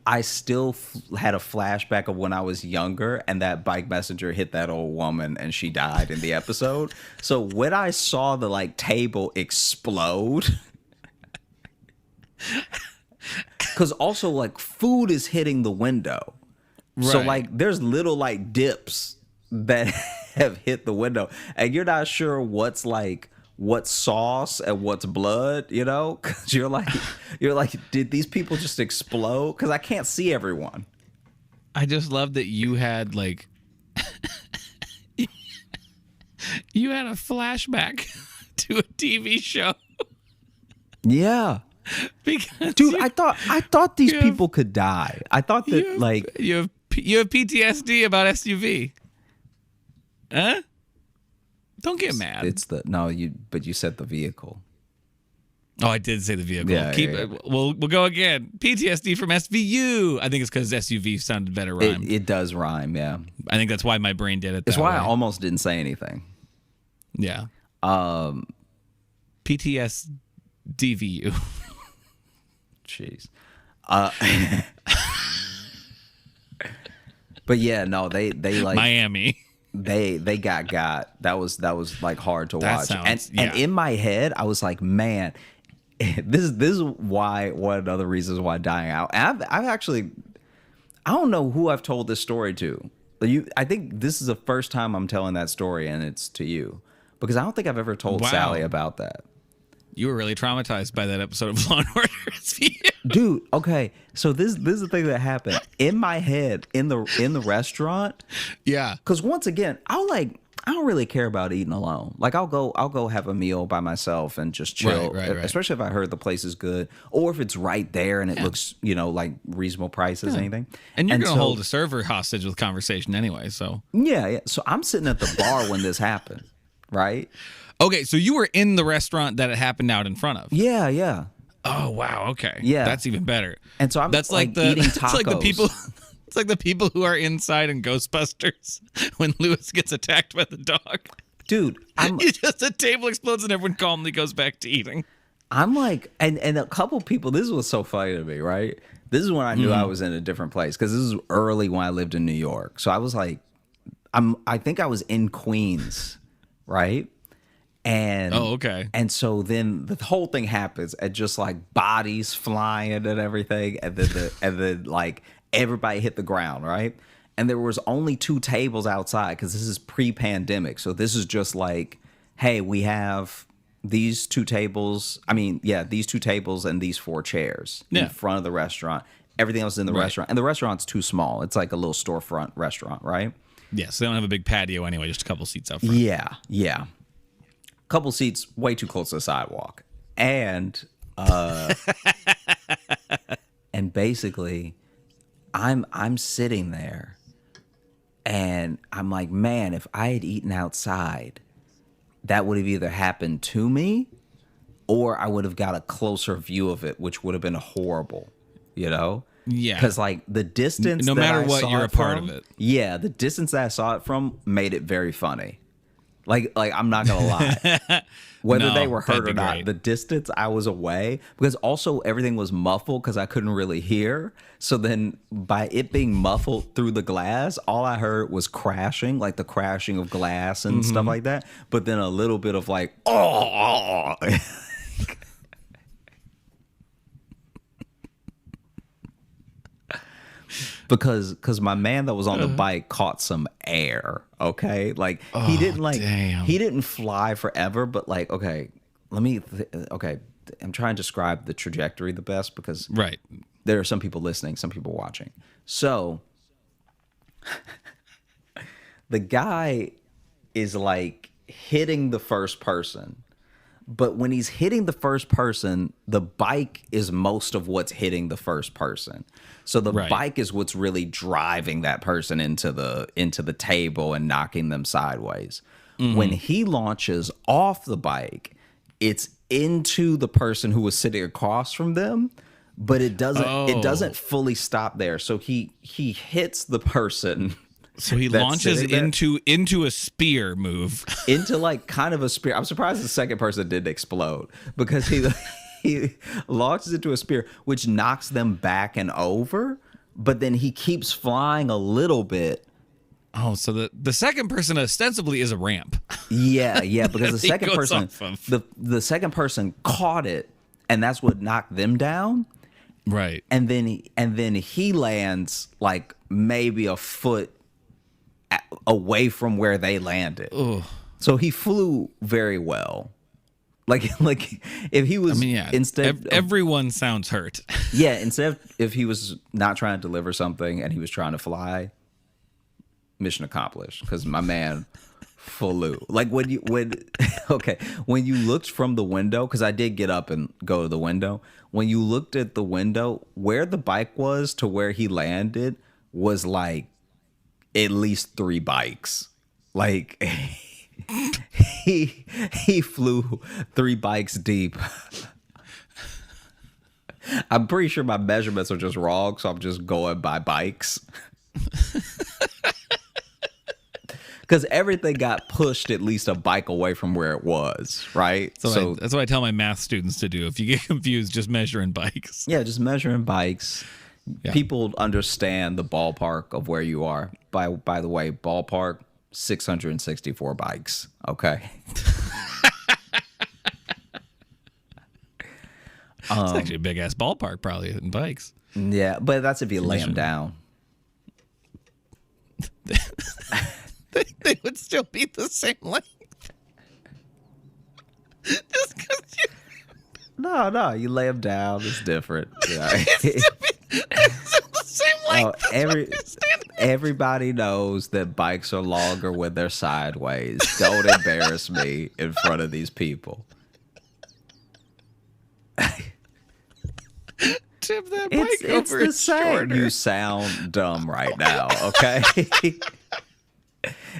[SPEAKER 3] I still had a flashback of when I was younger and that bike messenger hit that old woman and she died in the episode. So when I saw the like table explode, because also like food is hitting the window. Right. So like there's little like dips that have hit the window and you're not sure what's sauce and what's blood, you know? Because you're like, did these people just explode? Because I can't see everyone.
[SPEAKER 2] I just love that you had like, you had a flashback to a TV show.
[SPEAKER 3] Yeah,
[SPEAKER 2] because
[SPEAKER 3] dude, I thought these people could die. I thought that
[SPEAKER 2] you have PTSD about SUV, huh? Don't get mad.
[SPEAKER 3] But you said the vehicle.
[SPEAKER 2] Oh, I did say the vehicle.
[SPEAKER 3] Yeah.
[SPEAKER 2] We'll go again. PTSD from SVU. I think it's because SUV sounded better rhyme.
[SPEAKER 3] It does rhyme, yeah.
[SPEAKER 2] I think that's why my brain did it.
[SPEAKER 3] It's why I almost didn't say anything.
[SPEAKER 2] Yeah. PTSDVU.
[SPEAKER 3] Jeez. But yeah, no, they like
[SPEAKER 2] Miami.
[SPEAKER 3] They got. That was like hard to watch.
[SPEAKER 2] And
[SPEAKER 3] in my head, I was like, man, this is why one of the other reasons why dying out. And I've actually, I don't know who I've told this story to. I think this is the first time I'm telling that story, and it's to you because I don't think I've ever told Sally about that.
[SPEAKER 2] You were really traumatized by that episode of Law and Order SVU.
[SPEAKER 3] Dude, okay. So this is the thing that happened in my head in the restaurant.
[SPEAKER 2] Yeah.
[SPEAKER 3] Because once again, I don't really care about eating alone. Like I'll go have a meal by myself and just chill.
[SPEAKER 2] Right.
[SPEAKER 3] Especially if I heard the place is good, or if it's right there and it looks, like reasonable prices, anything.
[SPEAKER 2] And you're gonna hold a server hostage with conversation anyway. So
[SPEAKER 3] yeah. So I'm sitting at the bar when this happened, right?
[SPEAKER 2] Okay, so you were in the restaurant that it happened out in front of.
[SPEAKER 3] Yeah.
[SPEAKER 2] Oh wow. Okay.
[SPEAKER 3] Yeah.
[SPEAKER 2] That's even better.
[SPEAKER 3] And so I'm
[SPEAKER 2] that's
[SPEAKER 3] like eating tacos.
[SPEAKER 2] It's like the people. It's like the people who are inside in Ghostbusters when Lewis gets attacked by the dog.
[SPEAKER 3] Dude,
[SPEAKER 2] the table explodes and everyone calmly goes back to eating.
[SPEAKER 3] I'm like, and a couple people. This was so funny to me, right? This is when I knew I was in a different place because this is early when I lived in New York. So I was like, I think I was in Queens, right? And
[SPEAKER 2] okay.
[SPEAKER 3] And so then the whole thing happens and just like bodies flying and everything, and then like everybody hit the ground, right? And there was only 2 tables outside because this is pre-pandemic. So this is just like, hey, we have these 2 tables. These 2 tables and these 4 chairs in front of the restaurant. Everything else is in the restaurant, and the restaurant's too small. It's like a little storefront restaurant, right?
[SPEAKER 2] Yeah, so they don't have a big patio anyway, just a couple seats out front.
[SPEAKER 3] Yeah. Couple seats way too close to the sidewalk, and and basically I'm sitting there and I'm like, man, if I had eaten outside, that would have either happened to me or I would have got a closer view of it, which would have been horrible, Yeah, because like the distance,
[SPEAKER 2] no matter what, you're a part of it.
[SPEAKER 3] Yeah, the distance that I saw it from made it very funny. Like I'm not gonna lie, whether they were hurt or not, great. The distance I was away, because also everything was muffled because I couldn't really hear. So then by it being muffled through the glass, all I heard was crashing, like the crashing of glass and stuff like that. But then a little bit of like, oh. because my man that was on the bike caught some air. Okay, like he didn't fly forever, but like okay, I'm trying to describe the trajectory the best because there are some people listening, some people watching. So the guy is like hitting the first person. But when he's hitting the first person, the bike is most of what's hitting the first person. So the bike is what's really driving that person into the table and knocking them sideways. Mm-hmm. When he launches off the bike, it's into the person who was sitting across from them, but it doesn't fully stop there. So he hits the person.
[SPEAKER 2] So he launches into a spear move.
[SPEAKER 3] Into like kind of a spear. I'm surprised the second person didn't explode because he launches into a spear, which knocks them back and over. But then he keeps flying a little bit.
[SPEAKER 2] Oh, so the second person ostensibly is a ramp. Yeah,
[SPEAKER 3] because the second person, the second person caught it, and that's what knocked them down.
[SPEAKER 2] Right.
[SPEAKER 3] And then he lands like maybe a foot away from where they landed. Ugh. So he flew very well. Like if he was
[SPEAKER 2] everyone sounds hurt.
[SPEAKER 3] Yeah, if he was not trying to deliver something and he was trying to fly, mission accomplished because my man flew. Like when you looked from the window, because I did get up and go to the window. When you looked at the window, where the bike was to where he landed was like at least 3 bikes. Like he flew 3 bikes deep. I'm pretty sure my measurements are just wrong, so I'm just going by bikes. Because everything got pushed at least a bike away from where it was, right?
[SPEAKER 2] So that's what I tell my math students to do. If you get confused, just measure in bikes.
[SPEAKER 3] Yeah, just measure in bikes. Yeah. People understand the ballpark of where you are. By the way, ballpark, 664 bikes. Okay.
[SPEAKER 2] It's actually a big ass ballpark, probably in bikes.
[SPEAKER 3] Yeah, but that's if you lay them down.
[SPEAKER 2] They would still be the same length. Just because you.
[SPEAKER 3] No, you lay them down. It's different. Yeah.
[SPEAKER 2] It's the same length.
[SPEAKER 3] Everybody knows that bikes are longer when they're sideways. Don't embarrass me in front of these people.
[SPEAKER 2] Tip that bike over.
[SPEAKER 3] It's the same. You sound dumb right now, okay?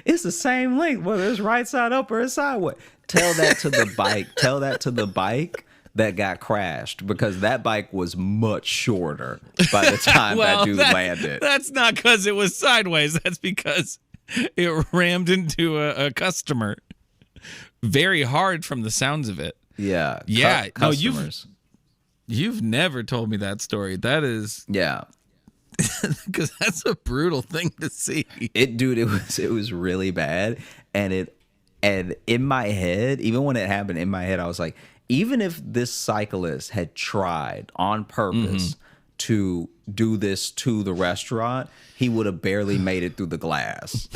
[SPEAKER 3] It's the same length, whether it's right side up or sideways. Tell that to the bike. Tell that to the bike that got crashed, because that bike was much shorter by the time that dude landed.
[SPEAKER 2] That's not because it was sideways. That's because it rammed into a customer very hard from the sounds of it.
[SPEAKER 3] Yeah.
[SPEAKER 2] Yeah.
[SPEAKER 3] Customers.
[SPEAKER 2] You've never told me that story. That is.
[SPEAKER 3] Yeah.
[SPEAKER 2] Because that's a brutal thing to see.
[SPEAKER 3] It was really bad. And in my head, even when it happened in my head, I was like, even if this cyclist had tried on purpose to do this to the restaurant, he would have barely made it through the glass.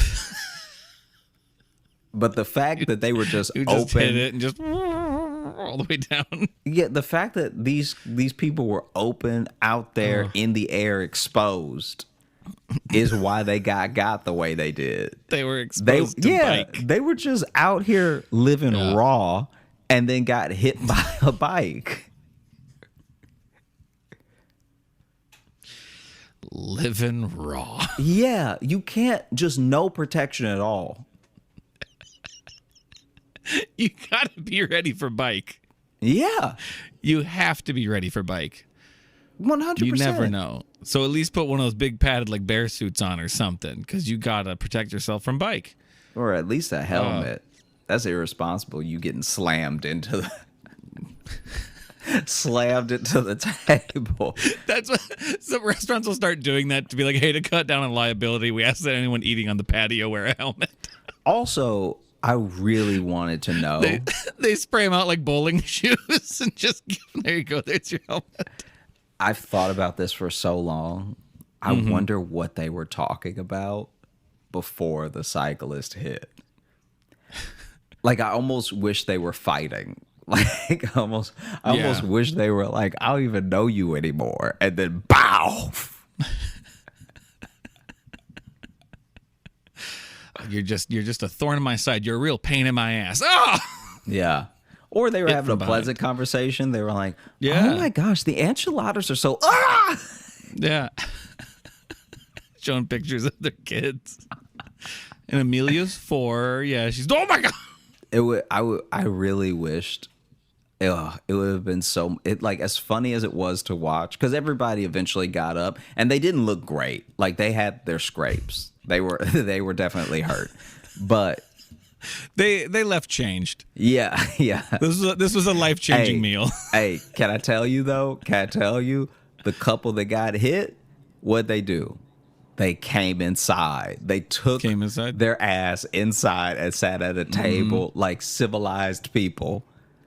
[SPEAKER 3] But the fact that they were just open,
[SPEAKER 2] hit it and just all the way down.
[SPEAKER 3] Yeah, the fact that these people were open out there in the air, exposed, is why they got the way they did.
[SPEAKER 2] They were exposed to bike.
[SPEAKER 3] They were just out here living raw, and then got hit by a bike.
[SPEAKER 2] Living raw.
[SPEAKER 3] Yeah, you can't just no protection at all.
[SPEAKER 2] You gotta be ready for bike.
[SPEAKER 3] Yeah.
[SPEAKER 2] You have to be ready for bike.
[SPEAKER 3] 100%.
[SPEAKER 2] You never know. So at least put one of those big padded like bear suits on or something, because you gotta protect yourself from bike.
[SPEAKER 3] Or at least a helmet. That's irresponsible. You getting slammed into the table.
[SPEAKER 2] That's what some restaurants will start doing, that to be like, hey, to cut down on liability, we ask that anyone eating on the patio wear a helmet.
[SPEAKER 3] Also, I really wanted to know.
[SPEAKER 2] They spray them out like bowling shoes and just there you go. There's your helmet.
[SPEAKER 3] I've thought about this for so long. I wonder what they were talking about before the cyclist hit. Like, I almost wish they were fighting. Like, I almost wish they were like, I don't even know you anymore. And then, bow!
[SPEAKER 2] You're just a thorn in my side. You're a real pain in my ass. Oh!
[SPEAKER 3] Yeah. Or they were having a pleasant conversation. They were like, oh my gosh, the enchiladas are so... Ah!
[SPEAKER 2] Yeah. Showing pictures of their kids. And Amelia's 4. Yeah, she's... Oh my God!
[SPEAKER 3] I really wished... it would have been so... like, as funny as it was to watch, because everybody eventually got up, and they didn't look great. Like, they had their scrapes. They were definitely hurt. But...
[SPEAKER 2] They left changed.
[SPEAKER 3] Yeah.
[SPEAKER 2] This was a life-changing meal.
[SPEAKER 3] Hey, can I tell you, though? Can I tell you? The couple that got hit, what'd they do? They came inside. They took their ass inside and sat at a table like civilized people.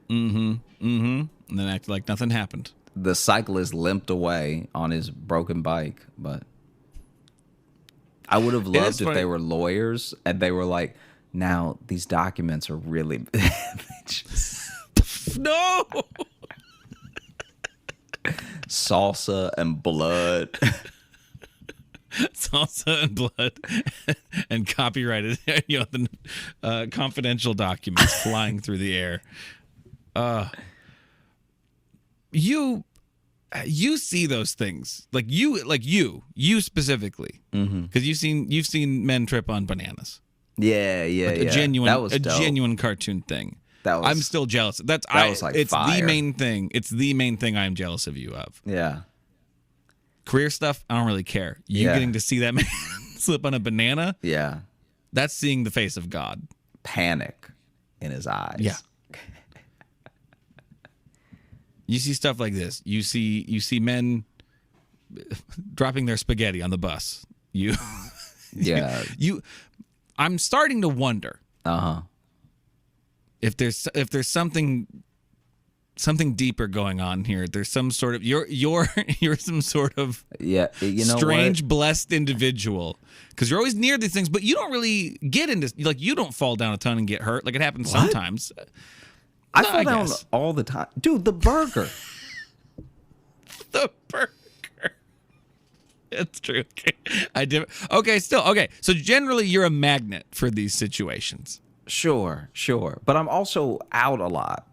[SPEAKER 2] And then acted like nothing happened.
[SPEAKER 3] The cyclist limped away on his broken bike, but I would have loved if they were lawyers and they were like, now these documents are really...
[SPEAKER 2] No!
[SPEAKER 3] Salsa and blood.
[SPEAKER 2] Salsa and blood and copyrighted, the confidential documents flying through the air. You see those things like you specifically because you've seen men trip on bananas.
[SPEAKER 3] Yeah.
[SPEAKER 2] Genuine cartoon thing. I'm still jealous. It's
[SPEAKER 3] fire.
[SPEAKER 2] the main thing. It's the main thing I'm jealous of you of.
[SPEAKER 3] Yeah.
[SPEAKER 2] Career stuff, I don't really care. You getting to see that man slip on a banana?
[SPEAKER 3] Yeah.
[SPEAKER 2] That's seeing the face of God.
[SPEAKER 3] Panic in his eyes.
[SPEAKER 2] Yeah. You see stuff like this. You see men dropping their spaghetti on the bus. I'm starting to wonder. If there's something deeper going on here. There's some sort of you're some sort of strange blessed individual because you're always near these things, but you don't really get into like you don't fall down a ton and get hurt. Like it happens sometimes.
[SPEAKER 3] I fall down all the time, dude. The burger.
[SPEAKER 2] The burger. That's true. Okay. I did. Okay. Still okay. So generally, you're a magnet for these situations.
[SPEAKER 3] Sure. But I'm also out a lot.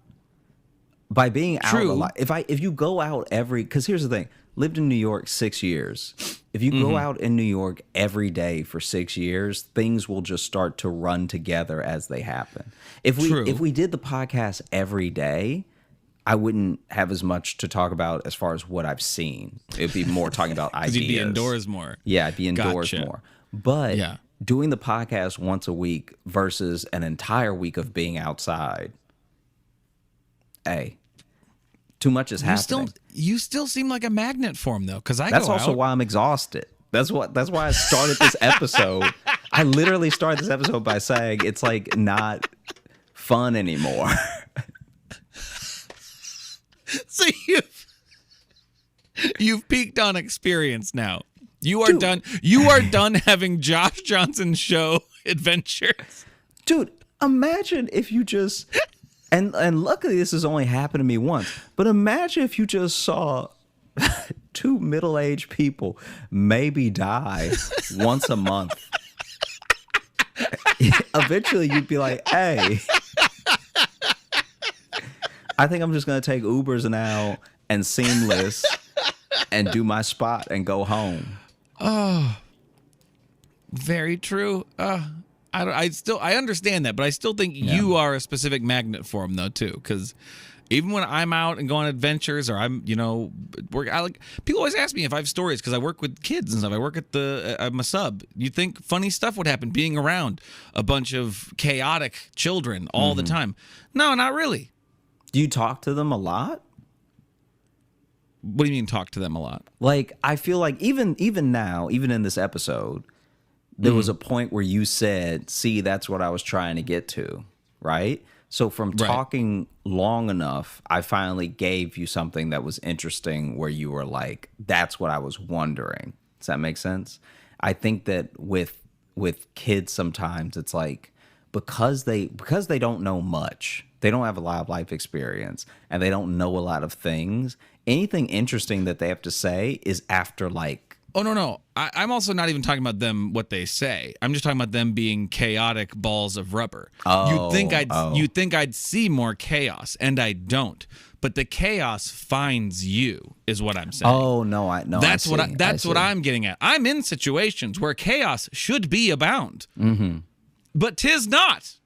[SPEAKER 3] By being out a lot, if you go out because here's the thing, lived in New York 6 years. If you go out in New York every day for 6 years, things will just start to run together as they happen. If we did the podcast every day, I wouldn't have as much to talk about as far as what I've seen. It'd be more talking about ideas.
[SPEAKER 2] You'd be indoors more.
[SPEAKER 3] Yeah, I'd be indoors more. But doing the podcast once a week versus an entire week of being outside, too much is happening.
[SPEAKER 2] You still seem like a magnet for him, though, because
[SPEAKER 3] that's also why I'm exhausted. That's why I started this episode. I literally started this episode by saying it's like not fun anymore.
[SPEAKER 2] So you've peaked on experience now. You are done. You are done having Josh Johnson show adventures.
[SPEAKER 3] Dude, imagine if you just and luckily this has only happened to me once, but imagine if you just saw 2 middle-aged people maybe die once a month. Eventually you'd be like, hey, I think I'm just going to take Ubers now and Seamless and do my spot and go home.
[SPEAKER 2] Oh, very true. I understand that, but I still think you are a specific magnet for him, though, too. Because even when I'm out and go on adventures, or I'm, people always ask me if I have stories because I work with kids and stuff. I work at I'm a sub. You think funny stuff would happen being around a bunch of chaotic children all the time? No, not really.
[SPEAKER 3] Do you talk to them a lot?
[SPEAKER 2] What do you mean talk to them a lot?
[SPEAKER 3] Like, I feel like even now, even in this episode, there was a point where you said, see, that's what I was trying to get to, right? So from talking long enough, I finally gave you something that was interesting where you were like, that's what I was wondering. Does that make sense? I think that with kids sometimes it's like because they don't know much, they don't have a lot of life experience, and they don't know a lot of things. Anything interesting that they have to say is after like.
[SPEAKER 2] Oh, no. I'm also not even talking about them, what they say. I'm just talking about them being chaotic balls of rubber. You'd think I'd see more chaos, and I don't. But the chaos finds you, is what I'm saying.
[SPEAKER 3] Oh, no,
[SPEAKER 2] That's what I'm getting at. I'm in situations where chaos should be abound. Mm-hmm. But 'tis not.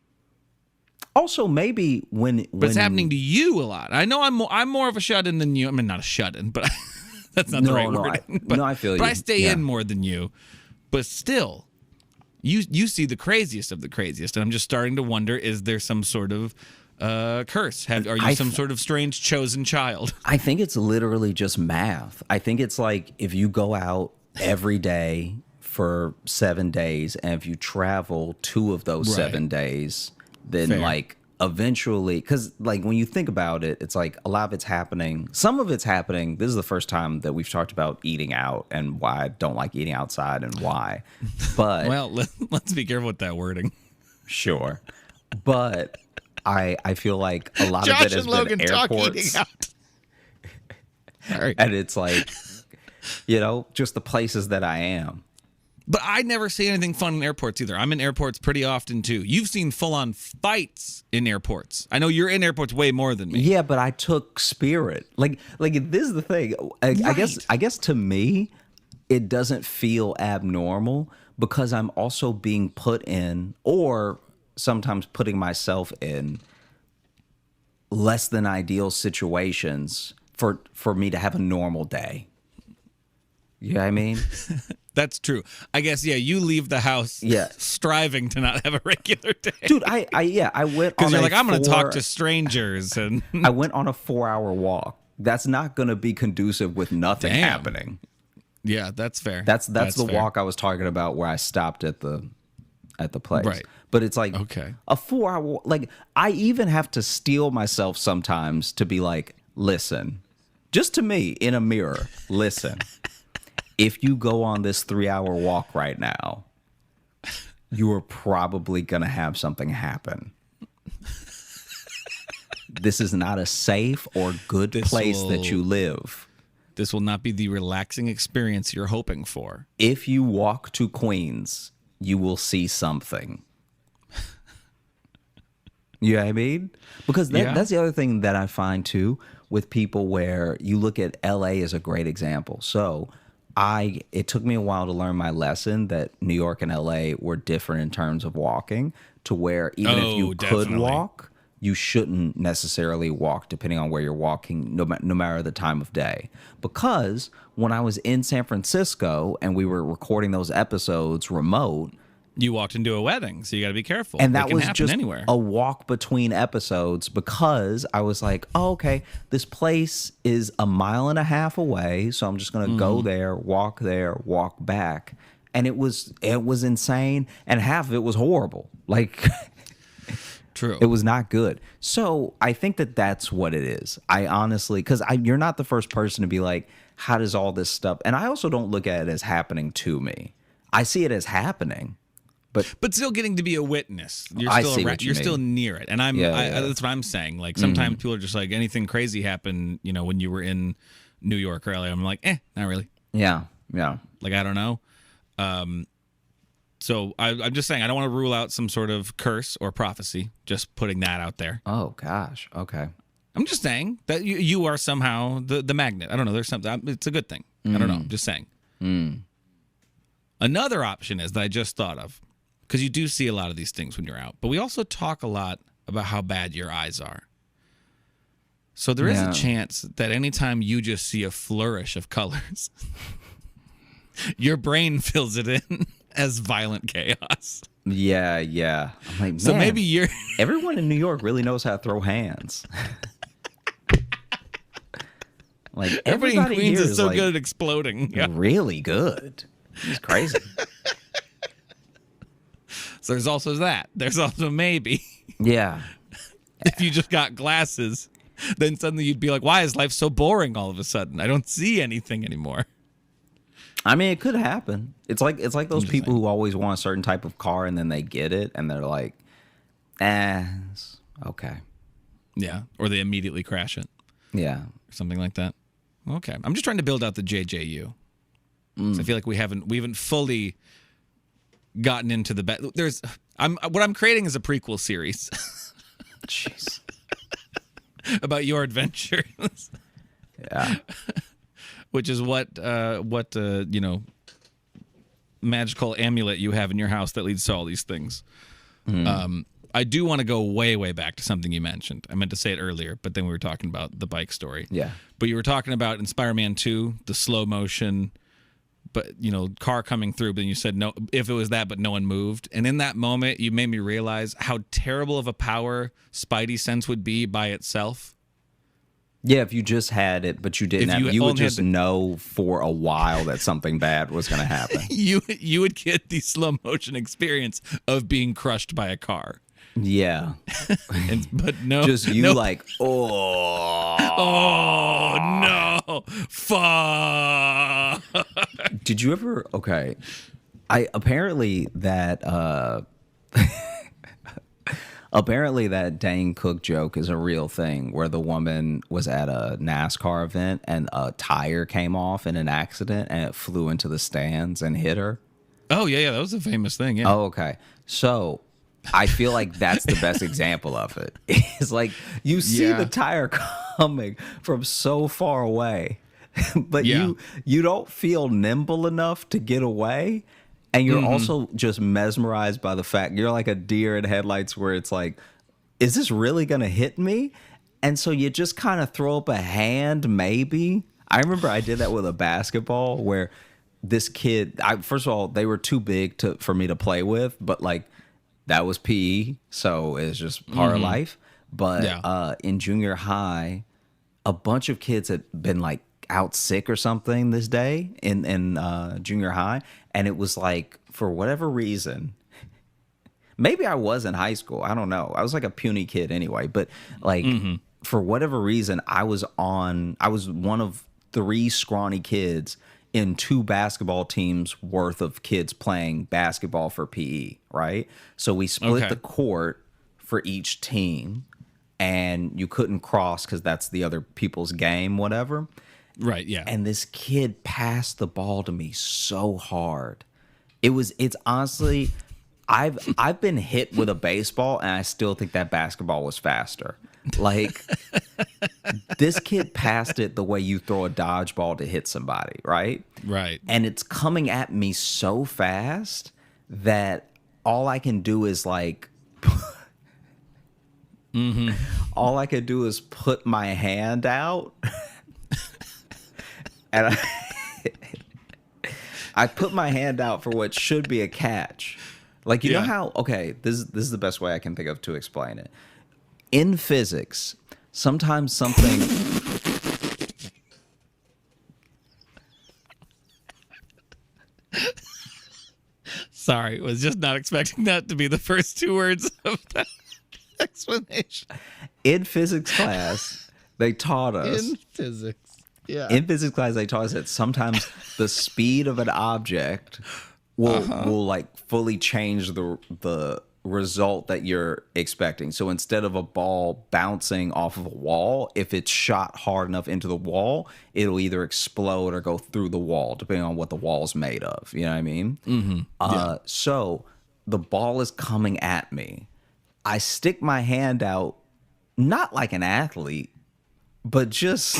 [SPEAKER 3] Also, maybe when
[SPEAKER 2] it's happening to you a lot. I know I'm more of a shut-in than you. I mean, not a shut-in, but that's not the right word.
[SPEAKER 3] I feel you.
[SPEAKER 2] But I stay in more than you. But still, you see the craziest of the craziest, and I'm just starting to wonder: is there some sort of curse? Are you some sort of strange chosen child?
[SPEAKER 3] I think it's literally just math. I think it's like if you go out every day for 7 days, and if you travel 2 of those 7 days, then like eventually, because like when you think about it, it's like a lot of it's happening. Some of it's happening. This is the first time that we've talked about eating out and why I don't like eating outside and why. But
[SPEAKER 2] well, let's be careful with that wording.
[SPEAKER 3] Sure, but I feel like a lot of it has been airports, and it's like just the places that I am.
[SPEAKER 2] But I never see anything fun in airports either. I'm in airports pretty often too. You've seen full-on fights in airports. I know you're in airports way more than me.
[SPEAKER 3] Yeah, but I took Spirit. Like this is the thing. I guess to me, it doesn't feel abnormal because I'm also being put in, or sometimes putting myself in, less than ideal situations for me to have a normal day. You know what I mean?
[SPEAKER 2] That's true. I guess, yeah, you leave the house striving to not have a regular day.
[SPEAKER 3] Dude, I went on
[SPEAKER 2] because you're like, I'm going to talk to strangers. And
[SPEAKER 3] I went on a 4-hour walk. That's not going to be conducive with nothing happening.
[SPEAKER 2] Yeah, that's fair.
[SPEAKER 3] That's the fair walk I was talking about where I stopped at the place. Right. But it's like a 4-hour, like I even have to steel myself sometimes to be like, listen, just to me in a mirror, listen. If you go on this 3-hour walk right now, you are probably going to have something happen. This is not a safe or good place that you live.
[SPEAKER 2] This will not be the relaxing experience you're hoping for.
[SPEAKER 3] If you walk to Queens, you will see something. You know what I mean? Because that's the other thing that I find too with people where you look at LA as a great example. So it took me a while to learn my lesson that New York and LA were different in terms of walking, to where even if you could walk, you shouldn't necessarily walk depending on where you're walking, no matter the time of day. Because when I was in San Francisco and we were recording those episodes remote,
[SPEAKER 2] you walked into a wedding, so you got to be careful.
[SPEAKER 3] And that was just
[SPEAKER 2] anywhere.
[SPEAKER 3] A walk between episodes because I was like, oh, okay, this place is 1.5 miles away, so I'm just going to go there, walk back. And it was insane, and half of it was horrible. Like,
[SPEAKER 2] true.
[SPEAKER 3] It was not good. So I think that's what it is. I honestly, because you're not the first person to be like, how does all this stuff? And I also don't look at it as happening to me. I see it as happening.
[SPEAKER 2] But still getting to be a witness. You're still near it. And that's what I'm saying. Like sometimes people are just like, anything crazy happened, when you were in New York or LA. I'm like, not really.
[SPEAKER 3] Yeah.
[SPEAKER 2] Like, I don't know. So I'm just saying, I don't want to rule out some sort of curse or prophecy. Just putting that out there.
[SPEAKER 3] Oh, gosh. Okay.
[SPEAKER 2] I'm just saying that you are somehow the magnet. I don't know. There's something. It's a good thing. I don't know. I'm just saying. Another option is that I just thought of, because you do see a lot of these things when you're out, but we also talk a lot about how bad your eyes are. So there is a chance that anytime you just see a flourish of colors, your brain fills it in as violent chaos.
[SPEAKER 3] Yeah. I'm like, man,
[SPEAKER 2] so maybe
[SPEAKER 3] everyone in New York really knows how to throw hands. Like
[SPEAKER 2] everybody in Queens is so good at exploding. Yeah.
[SPEAKER 3] Really good. It's crazy.
[SPEAKER 2] So there's also that. There's also maybe.
[SPEAKER 3] Yeah.
[SPEAKER 2] If you just got glasses, then suddenly you'd be like, why is life so boring all of a sudden? I don't see anything anymore.
[SPEAKER 3] I mean, it could happen. It's like those people who always want a certain type of car and then they get it and they're like, it's okay.
[SPEAKER 2] Yeah, or they immediately crash it.
[SPEAKER 3] Yeah.
[SPEAKER 2] Or something like that. Okay. I'm just trying to build out the JJU. So I feel like we haven't fully gotten into the what I'm creating is a prequel series.
[SPEAKER 3] Jeez.
[SPEAKER 2] About your adventures.
[SPEAKER 3] Yeah.
[SPEAKER 2] Which is what magical amulet you have in your house that leads to all these things. I do want to go way, way back to something you mentioned. I meant to say it earlier, but then we were talking about the bike story.
[SPEAKER 3] Yeah.
[SPEAKER 2] But you were talking about in Spider-Man 2, the slow motion, but car coming through. But then you said no, if it was that, but no one moved. And in that moment, you made me realize how terrible of a power Spidey sense would be by itself.
[SPEAKER 3] Yeah, if you just had it, but you didn't have it, you would just know for a while that something bad was going to happen.
[SPEAKER 2] You would get the slow motion experience of being crushed by a car.
[SPEAKER 3] Yeah.
[SPEAKER 2] But no.
[SPEAKER 3] Just you like, oh.
[SPEAKER 2] Oh, no. Fuck.
[SPEAKER 3] Did you ever, okay. Apparently that Dane Cook joke is a real thing where the woman was at a NASCAR event and a tire came off in an accident and it flew into the stands and hit her.
[SPEAKER 2] Oh, yeah, that was a famous thing, yeah.
[SPEAKER 3] Oh, okay. So I feel like that's the best example of it. It's like you see the tire coming from so far away, but you don't feel nimble enough to get away. And you're also just mesmerized by the fact you're like a deer in headlights where it's like, is this really going to hit me? And so you just kind of throw up a hand, maybe. I remember I did that with a basketball where this kid, first of all, they were too big for me to play with, but like that was PE. So it's just part of life. But in junior high, a bunch of kids had been like out sick or something this day in junior high. And it was like, for whatever reason, maybe I was in high school. I don't know. I was like a puny kid anyway. But like, for whatever reason, I was one of 3 scrawny kids in 2 basketball teams worth of kids playing basketball for PE, right? So we split the court for each team. And you couldn't cross because that's the other people's game, whatever.
[SPEAKER 2] Right, yeah.
[SPEAKER 3] And this kid passed the ball to me so hard. It's honestly, I've been hit with a baseball and I still think that basketball was faster. Like, this kid passed it the way you throw a dodgeball to hit somebody, right?
[SPEAKER 2] Right.
[SPEAKER 3] And it's coming at me so fast that all I can do is like, all I could do is put my hand out. And I put my hand out for what should be a catch. Like, you know how, okay, this is the best way I can think of to explain it. In physics, sometimes something...
[SPEAKER 2] Sorry, was just not expecting that to be the first 2 words of that explanation.
[SPEAKER 3] In physics class, they taught us...
[SPEAKER 2] In physics. Yeah.
[SPEAKER 3] In physics class, they taught us that sometimes the speed of an object will like fully change the result that you're expecting. So instead of a ball bouncing off of a wall, if it's shot hard enough into the wall, it'll either explode or go through the wall, depending on what the wall's made of. You know what I mean? So the ball is coming at me. I stick my hand out, not like an athlete, but just...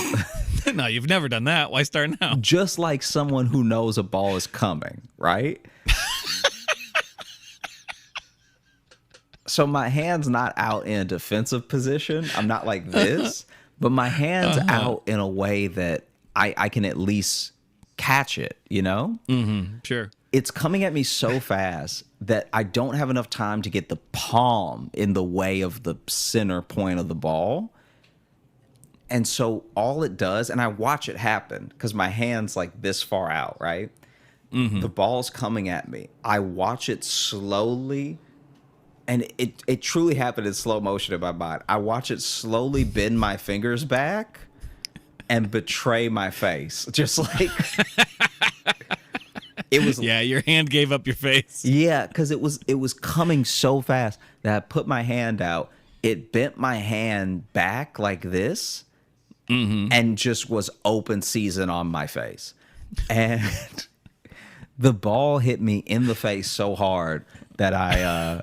[SPEAKER 2] No, you've never done that. Why start now?
[SPEAKER 3] Just like someone who knows a ball is coming, right? So my hand's not out in a defensive position. I'm not like this, but my hand's out in a way that I can at least catch it, you know?
[SPEAKER 2] Sure.
[SPEAKER 3] It's coming at me so fast that I don't have enough time to get the palm in the way of the center point of the ball. And so all it does, and I watch it happen because my hand's like this far out, right? The ball's coming at me. I watch it slowly, and it truly happened in slow motion in my mind. I watch it slowly bend my fingers back and betray my face. Just like, It was
[SPEAKER 2] yeah, your hand gave up your face.
[SPEAKER 3] Yeah, because it was coming so fast that I put my hand out. It bent my hand back like this, and just was open season on my face. And the ball hit me in the face so hard that I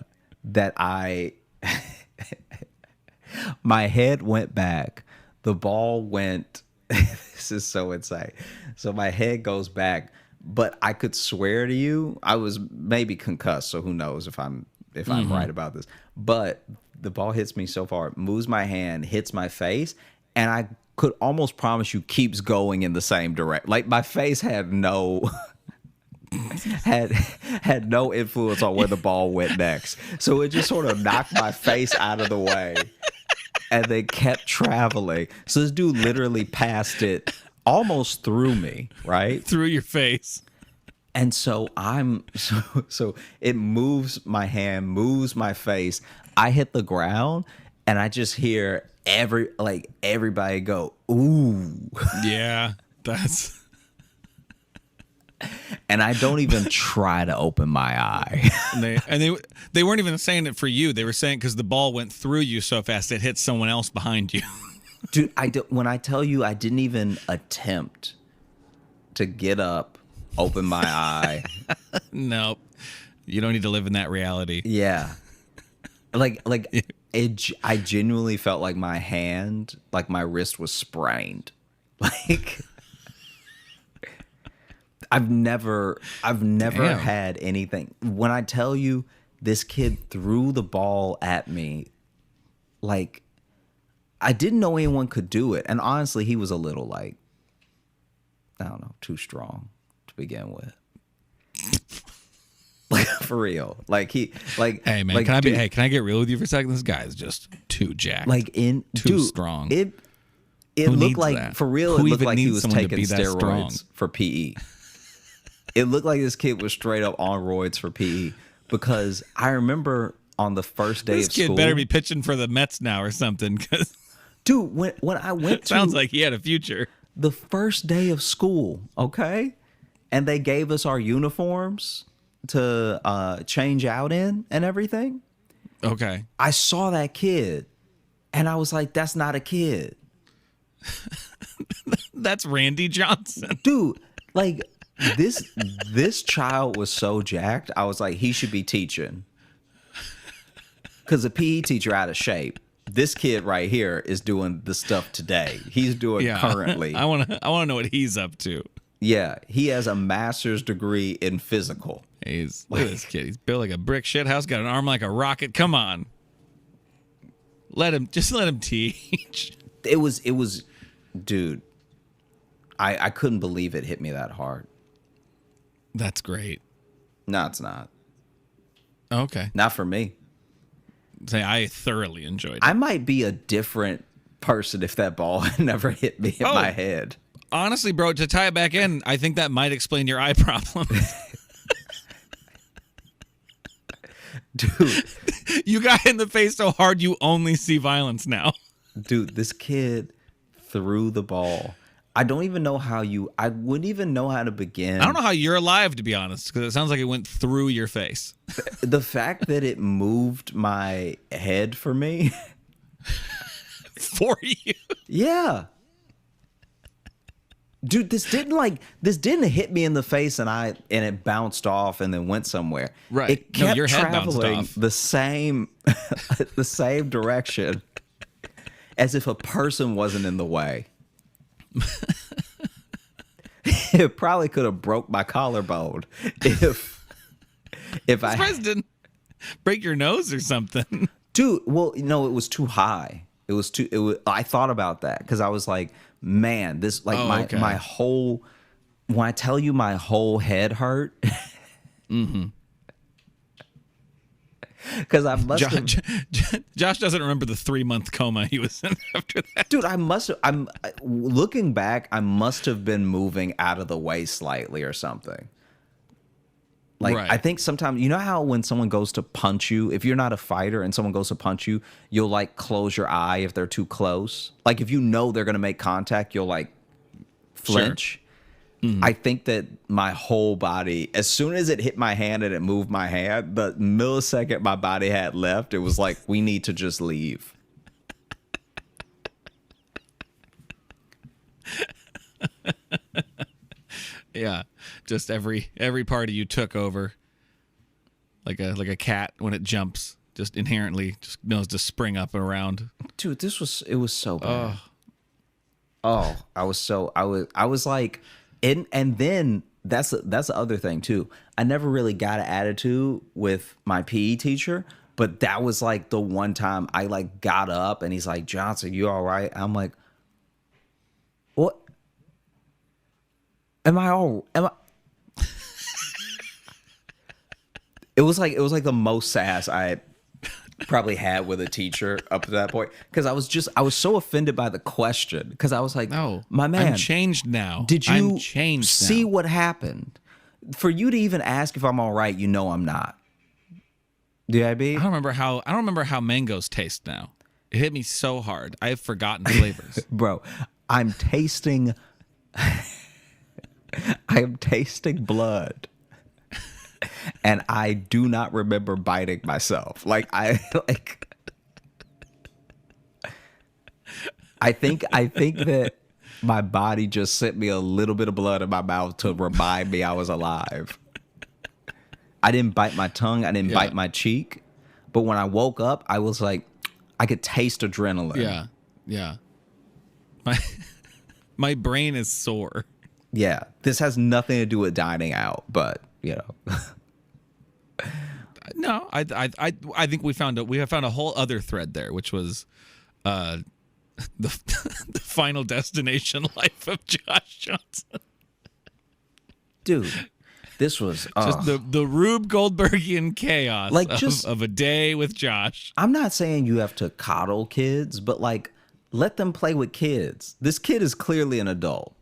[SPEAKER 3] my head went back. The ball went. This is so insane. So my head goes back. But I could swear to you, I was maybe concussed, so who knows if I'm right about this. But the ball hits me so far, moves my hand, hits my face, and I could almost promise you keeps going in the same direction. Like my face had no had no influence on where the ball went next. So it just sort of knocked my face out of the way and then kept traveling. So this dude literally passed it almost through me, right?
[SPEAKER 2] Through your face.
[SPEAKER 3] And so so it moves my hand, moves my face. I hit the ground and I just hear everybody go, ooh.
[SPEAKER 2] Yeah, that's.
[SPEAKER 3] And I don't even try to open my eye.
[SPEAKER 2] and they weren't even saying it for you. They were saying because the ball went through you so fast it hit someone else behind you.
[SPEAKER 3] Dude, when I tell you I didn't even attempt to get up, open my eye.
[SPEAKER 2] Nope. You don't need to live in that reality.
[SPEAKER 3] Yeah. I genuinely felt like my hand, like my wrist was sprained. Like I've never
[SPEAKER 2] Damn.
[SPEAKER 3] had anything. When I tell you this kid threw the ball at me, like I didn't know anyone could do it. And honestly, he was a little like, I don't know, too strong to begin with. Like for real. Like he like
[SPEAKER 2] hey man,
[SPEAKER 3] like,
[SPEAKER 2] can
[SPEAKER 3] dude,
[SPEAKER 2] I get real with you for a second? This guy is just too jacked.
[SPEAKER 3] Like too
[SPEAKER 2] strong.
[SPEAKER 3] It
[SPEAKER 2] Who
[SPEAKER 3] looked
[SPEAKER 2] needs
[SPEAKER 3] like
[SPEAKER 2] that?
[SPEAKER 3] for real,
[SPEAKER 2] Who
[SPEAKER 3] it looked
[SPEAKER 2] even
[SPEAKER 3] like he
[SPEAKER 2] needs
[SPEAKER 3] was
[SPEAKER 2] someone to
[SPEAKER 3] taking
[SPEAKER 2] be that strong?
[SPEAKER 3] steroids for PE. It looked like this kid was straight up on roids for PE because I remember on the first day
[SPEAKER 2] This
[SPEAKER 3] of
[SPEAKER 2] kid
[SPEAKER 3] school.
[SPEAKER 2] better be pitching for the Mets now or something. Cause
[SPEAKER 3] Dude, when I went to
[SPEAKER 2] sounds like he had a future.
[SPEAKER 3] the first day of school, okay? And they gave us our uniforms to change out in and everything.
[SPEAKER 2] Okay.
[SPEAKER 3] I saw that kid and I was like, that's not a kid.
[SPEAKER 2] That's Randy Johnson.
[SPEAKER 3] Dude, like this child was so jacked. I was like, he should be teaching. Cause the PE teacher out of shape. This kid right here is doing the stuff today. He's doing currently.
[SPEAKER 2] I wanna know what he's up to.
[SPEAKER 3] Yeah, he has a master's degree in physical.
[SPEAKER 2] Look at this kid. He's built like a brick shit house, got an arm like a rocket. Come on. Let him teach.
[SPEAKER 3] It was dude. I couldn't believe it hit me that hard.
[SPEAKER 2] That's great.
[SPEAKER 3] No, it's not.
[SPEAKER 2] Okay.
[SPEAKER 3] Not for me.
[SPEAKER 2] Say I thoroughly enjoyed it.
[SPEAKER 3] I might be a different person if that ball never hit me in my head.
[SPEAKER 2] Honestly, bro, to tie it back in, I think that might explain your eye problem.
[SPEAKER 3] Dude.
[SPEAKER 2] You got hit in the face so hard you only see violence now.
[SPEAKER 3] Dude, this kid threw the ball. I wouldn't even know how to begin.
[SPEAKER 2] I don't know how you're alive, to be honest, because it sounds like it went through your face.
[SPEAKER 3] The fact that it moved my head for me.
[SPEAKER 2] For you.
[SPEAKER 3] Yeah. Dude, this didn't hit me in the face and it bounced off and then went somewhere.
[SPEAKER 2] Right.
[SPEAKER 3] It kept
[SPEAKER 2] your head bounced
[SPEAKER 3] traveling
[SPEAKER 2] off.
[SPEAKER 3] the same direction as if a person wasn't in the way. It probably could have broke my collarbone if I
[SPEAKER 2] surprised didn't break your nose or something.
[SPEAKER 3] Dude, well, no, it was too high. I thought about that because I was like, man, this like my whole, when I tell you my whole head hurt. Mm-hmm. Because I must have,
[SPEAKER 2] Josh doesn't remember the 3-month coma he was in after that.
[SPEAKER 3] dude, I'm looking back, I must have been moving out of the way slightly or something. Like,
[SPEAKER 2] right.
[SPEAKER 3] I think sometimes, you know how when someone goes to punch you, if you're not a fighter and someone goes to punch you, you'll like close your eye if they're too close. Like if you know they're going to make contact, you'll like flinch. Sure. I think that my whole body, as soon as it hit my hand and it moved my hand, the millisecond my body had left, it was like, we need to just leave.
[SPEAKER 2] Yeah, just every part of you took over, like a cat when it jumps, just inherently just knows to spring up and around.
[SPEAKER 3] Dude, it was so bad. I was like, and then that's the other thing too. I never really got an attitude with my PE teacher, but that was like the one time I like got up and he's like, Johnson, you all right? I'm like, what? Am I? It was like the most sass I had probably had with a teacher up to that point, because I was so offended by the question, because I was like,
[SPEAKER 2] no,
[SPEAKER 3] my man,
[SPEAKER 2] I'm changed now.
[SPEAKER 3] Did you
[SPEAKER 2] see
[SPEAKER 3] what happened? For you to even ask if I'm all right, you know I'm not. DIB?
[SPEAKER 2] I don't remember how mangoes taste now. It hit me so hard. I have forgotten flavors.
[SPEAKER 3] Bro, I'm tasting blood. And I do not remember biting myself. I think that my body just sent me a little bit of blood in my mouth to remind me I was alive. I didn't bite my tongue. I didn't bite my cheek. But when I woke up, I was like, I could taste adrenaline.
[SPEAKER 2] Yeah. My brain is sore.
[SPEAKER 3] Yeah. This has nothing to do with dining out, but, you know.
[SPEAKER 2] No, I think we found a whole other thread there, which was the final destination life of Josh Johnson.
[SPEAKER 3] Dude, this was
[SPEAKER 2] just the Rube Goldbergian chaos of a day with Josh.
[SPEAKER 3] I'm not saying you have to coddle kids, but like, let them play with kids. This kid is clearly an adult.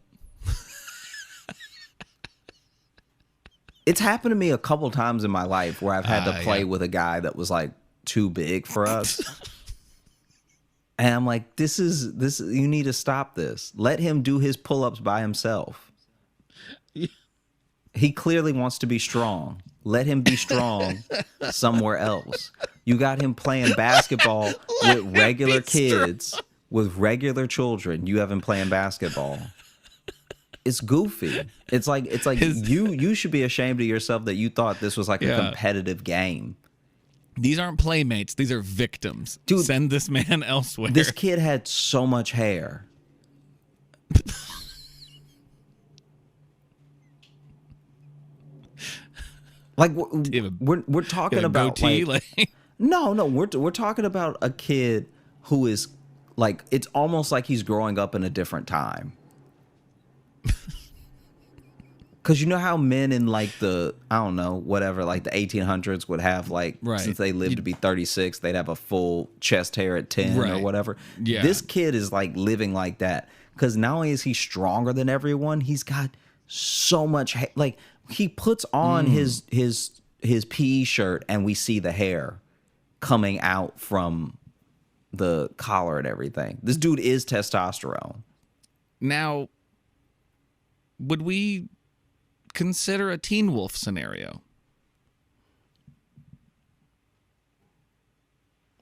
[SPEAKER 3] It's happened to me a couple times in my life where I've had to play with a guy that was like too big for us. And I'm like, this you need to stop this. Let him do his pull-ups by himself. He clearly wants to be strong. Let him be strong somewhere else. You got him playing basketball with regular kids, with regular children. You have him playing basketball. It's goofy. It's like you should be ashamed of yourself that you thought this was like a competitive game.
[SPEAKER 2] These aren't playmates. These are victims.
[SPEAKER 3] Dude,
[SPEAKER 2] send this man elsewhere.
[SPEAKER 3] This kid had so much hair. Like we're talking about
[SPEAKER 2] goatee,
[SPEAKER 3] no, we're talking about a kid who is like, it's almost like he's growing up in a different time. Because you know how men in like the, I don't know, whatever, like the 1800s would have like, since they lived to be 36, they'd have a full chest hair at 10 or whatever. Yeah. This kid is like living like that. Because not only is he stronger than everyone, he's got so much hair. Like he puts on his PE shirt and we see the hair coming out from the collar and everything. This dude is testosterone.
[SPEAKER 2] Now, would we consider a Teen Wolf scenario?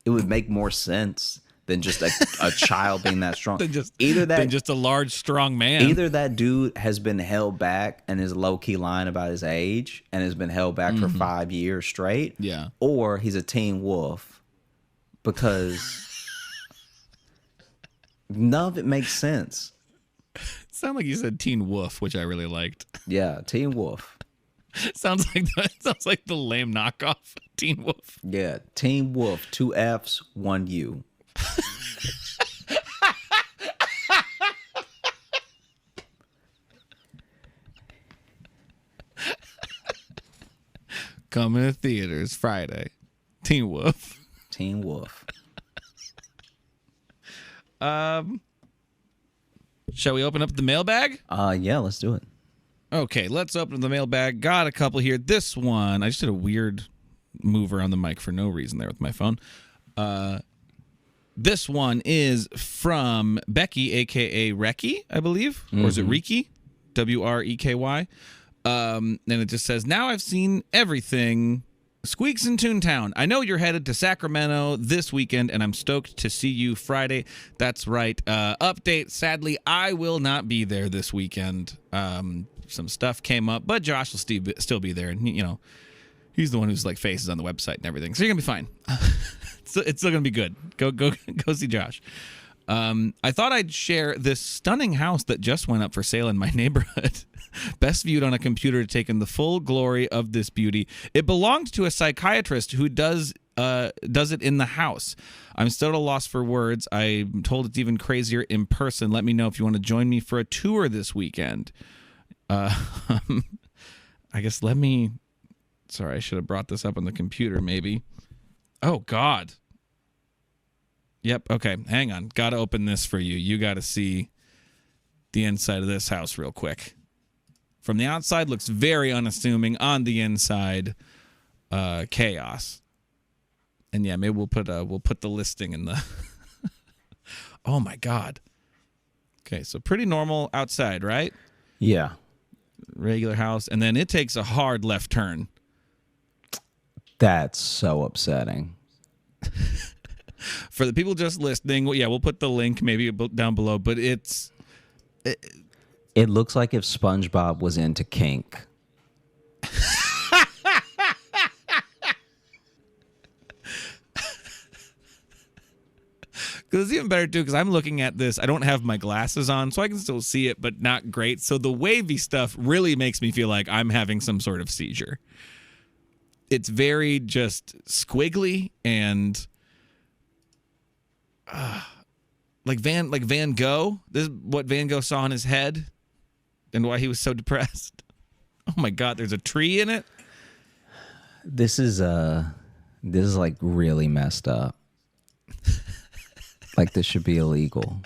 [SPEAKER 3] It would make more sense than just a child being that strong.
[SPEAKER 2] than just a large, strong man.
[SPEAKER 3] Either that dude has been held back and is low-key lying about his age and has been held back for 5 years straight.
[SPEAKER 2] Yeah.
[SPEAKER 3] Or he's a teen wolf, because none of it makes sense.
[SPEAKER 2] Sound like you said Teen Wolf, which I really liked.
[SPEAKER 3] Yeah, Teen Wolf.
[SPEAKER 2] sounds like the lame knockoff Teen Wolf.
[SPEAKER 3] Yeah, Teen Wolf, 2 F's, 1 U.
[SPEAKER 2] Coming to theaters Friday. Teen Wolf.
[SPEAKER 3] Teen Wolf.
[SPEAKER 2] Shall we open up the mailbag?
[SPEAKER 3] Yeah, let's do it.
[SPEAKER 2] Okay, let's open the mailbag. Got a couple here. This one, I just did a weird move around the mic for no reason there with my phone. This one is from Becky, a.k.a. Reki, I believe. Or is it Riki? WREKY. And it just says, now I've seen everything. Squeaks in Toontown. I know you're headed to Sacramento this weekend, and I'm stoked to see you Friday. That's right. Update. Sadly, I will not be there this weekend. Some stuff came up, but Josh will still be there. And, he's the one who's like faces on the website and everything. So you're going to be fine. It's still going to be good. Go see Josh. I thought I'd share this stunning house that just went up for sale in my neighborhood. Best viewed on a computer to take in the full glory of this beauty. It belonged to a psychiatrist who does it in the house. I'm still at a loss for words. I'm told it's even crazier in person. Let me know if you want to join me for a tour this weekend. I guess sorry, I should have brought this up on the computer maybe. Oh, God. Yep, okay, hang on. Got to open this for you. You got to see the inside of this house real quick. From the outside, looks very unassuming. On the inside, chaos. And yeah, maybe we'll put the listing in the. Oh my God. Okay, so pretty normal outside, right?
[SPEAKER 3] Yeah.
[SPEAKER 2] Regular house, and then it takes a hard left turn.
[SPEAKER 3] That's so upsetting.
[SPEAKER 2] For the people just listening, we'll put the link maybe down below. But
[SPEAKER 3] it looks like if SpongeBob was into kink.
[SPEAKER 2] Because it's even better, too, because I'm looking at this. I don't have my glasses on, so I can still see it, but not great. So the wavy stuff really makes me feel like I'm having some sort of seizure. It's very just squiggly and like Van Gogh. This is what Van Gogh saw in his head and why he was so depressed. Oh, my God, there's a tree in it?
[SPEAKER 3] This is like really messed up. Like this should be illegal.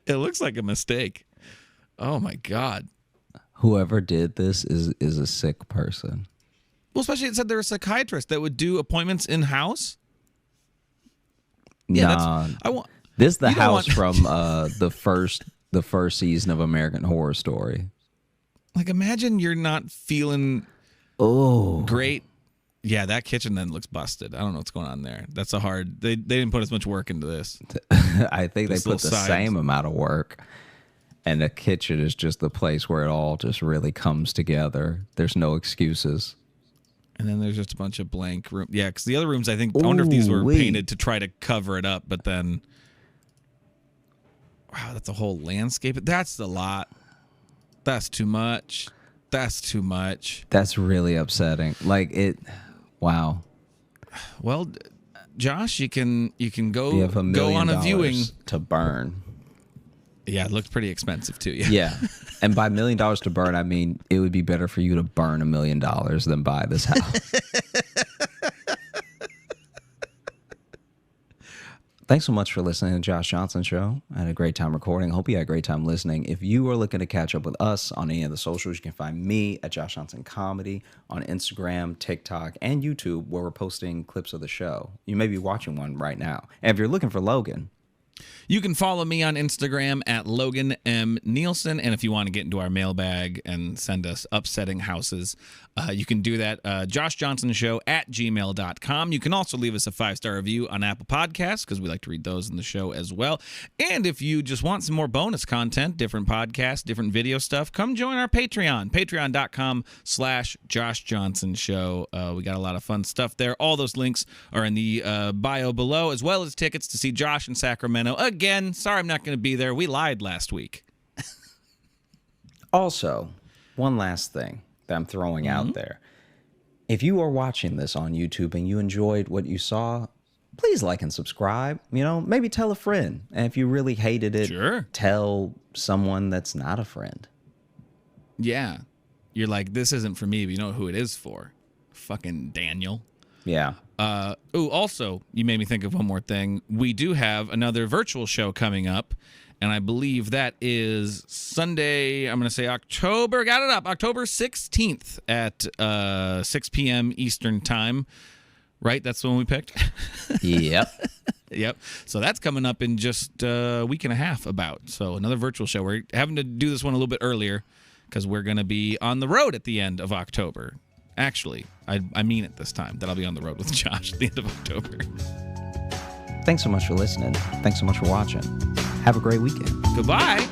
[SPEAKER 2] It looks like a mistake. Oh my God.
[SPEAKER 3] Whoever did this is a sick person.
[SPEAKER 2] Well, especially it said they're a psychiatrist that would do appointments in house.
[SPEAKER 3] Yeah, this is the house from the first season of American Horror Story.
[SPEAKER 2] Like, imagine you're not feeling great. Yeah, that kitchen then looks busted. I don't know what's going on there. That's a hard. They didn't put as much work into this.
[SPEAKER 3] I think they put the same amount of work. And the kitchen is just the place where it all just really comes together. There's no excuses.
[SPEAKER 2] And then there's just a bunch of blank rooms. Yeah, because the other rooms, I wonder if these were painted to try to cover it up. But then, wow, that's a whole landscape. That's a lot. That's too much. That's too much.
[SPEAKER 3] That's really upsetting. Like it. Wow.
[SPEAKER 2] Well, Josh, you can go
[SPEAKER 3] you have $1 million
[SPEAKER 2] on a viewing
[SPEAKER 3] to burn.
[SPEAKER 2] Yeah, it looks pretty expensive too.
[SPEAKER 3] Yeah. And by $1 million to burn, I mean it would be better for you to burn $1 million than buy this house. Thanks so much for listening to Josh Johnson Show. I had a great time recording. Hope you had a great time listening. If you are looking to catch up with us on any of the socials, you can find me at Josh Johnson Comedy on Instagram, TikTok, and YouTube, where we're posting clips of the show. You may be watching one right now. And if you're looking for Logan,
[SPEAKER 2] you can follow me on Instagram at Logan M. Nielsen. And if you want to get into our mailbag and send us upsetting houses, you can do that. JoshJohnsonShow@gmail.com. You can also leave us a 5-star review on Apple Podcasts because we like to read those in the show as well. And if you just want some more bonus content, different podcasts, different video stuff, come join our Patreon. Patreon.com/Josh Johnson Show. We got a lot of fun stuff there. All those links are in the bio below, as well as tickets to see Josh in Sacramento. Again, sorry I'm not going to be there. We lied last week.
[SPEAKER 3] Also, one last thing that I'm throwing out there. If you are watching this on YouTube and you enjoyed what you saw, please like and subscribe. You know, maybe tell a friend. And if you really hated it, tell someone that's not a friend.
[SPEAKER 2] Yeah. You're like, this isn't for me, but you know who it is for. Fucking Daniel.
[SPEAKER 3] Yeah.
[SPEAKER 2] Also, you made me think of one more thing. We do have another virtual show coming up, and I believe that is Sunday, I'm going to say October 16th at 6 p.m. Eastern Time. Right? That's the one we picked?
[SPEAKER 3] Yep.
[SPEAKER 2] Yep. So that's coming up in just a week and a half about. So another virtual show. We're having to do this one a little bit earlier because we're going to be on the road at the end of October. Actually, I mean it this time that I'll be on the road with Josh at the end of October.
[SPEAKER 3] Thanks so much for listening. Thanks so much for watching. Have a great weekend.
[SPEAKER 2] Goodbye.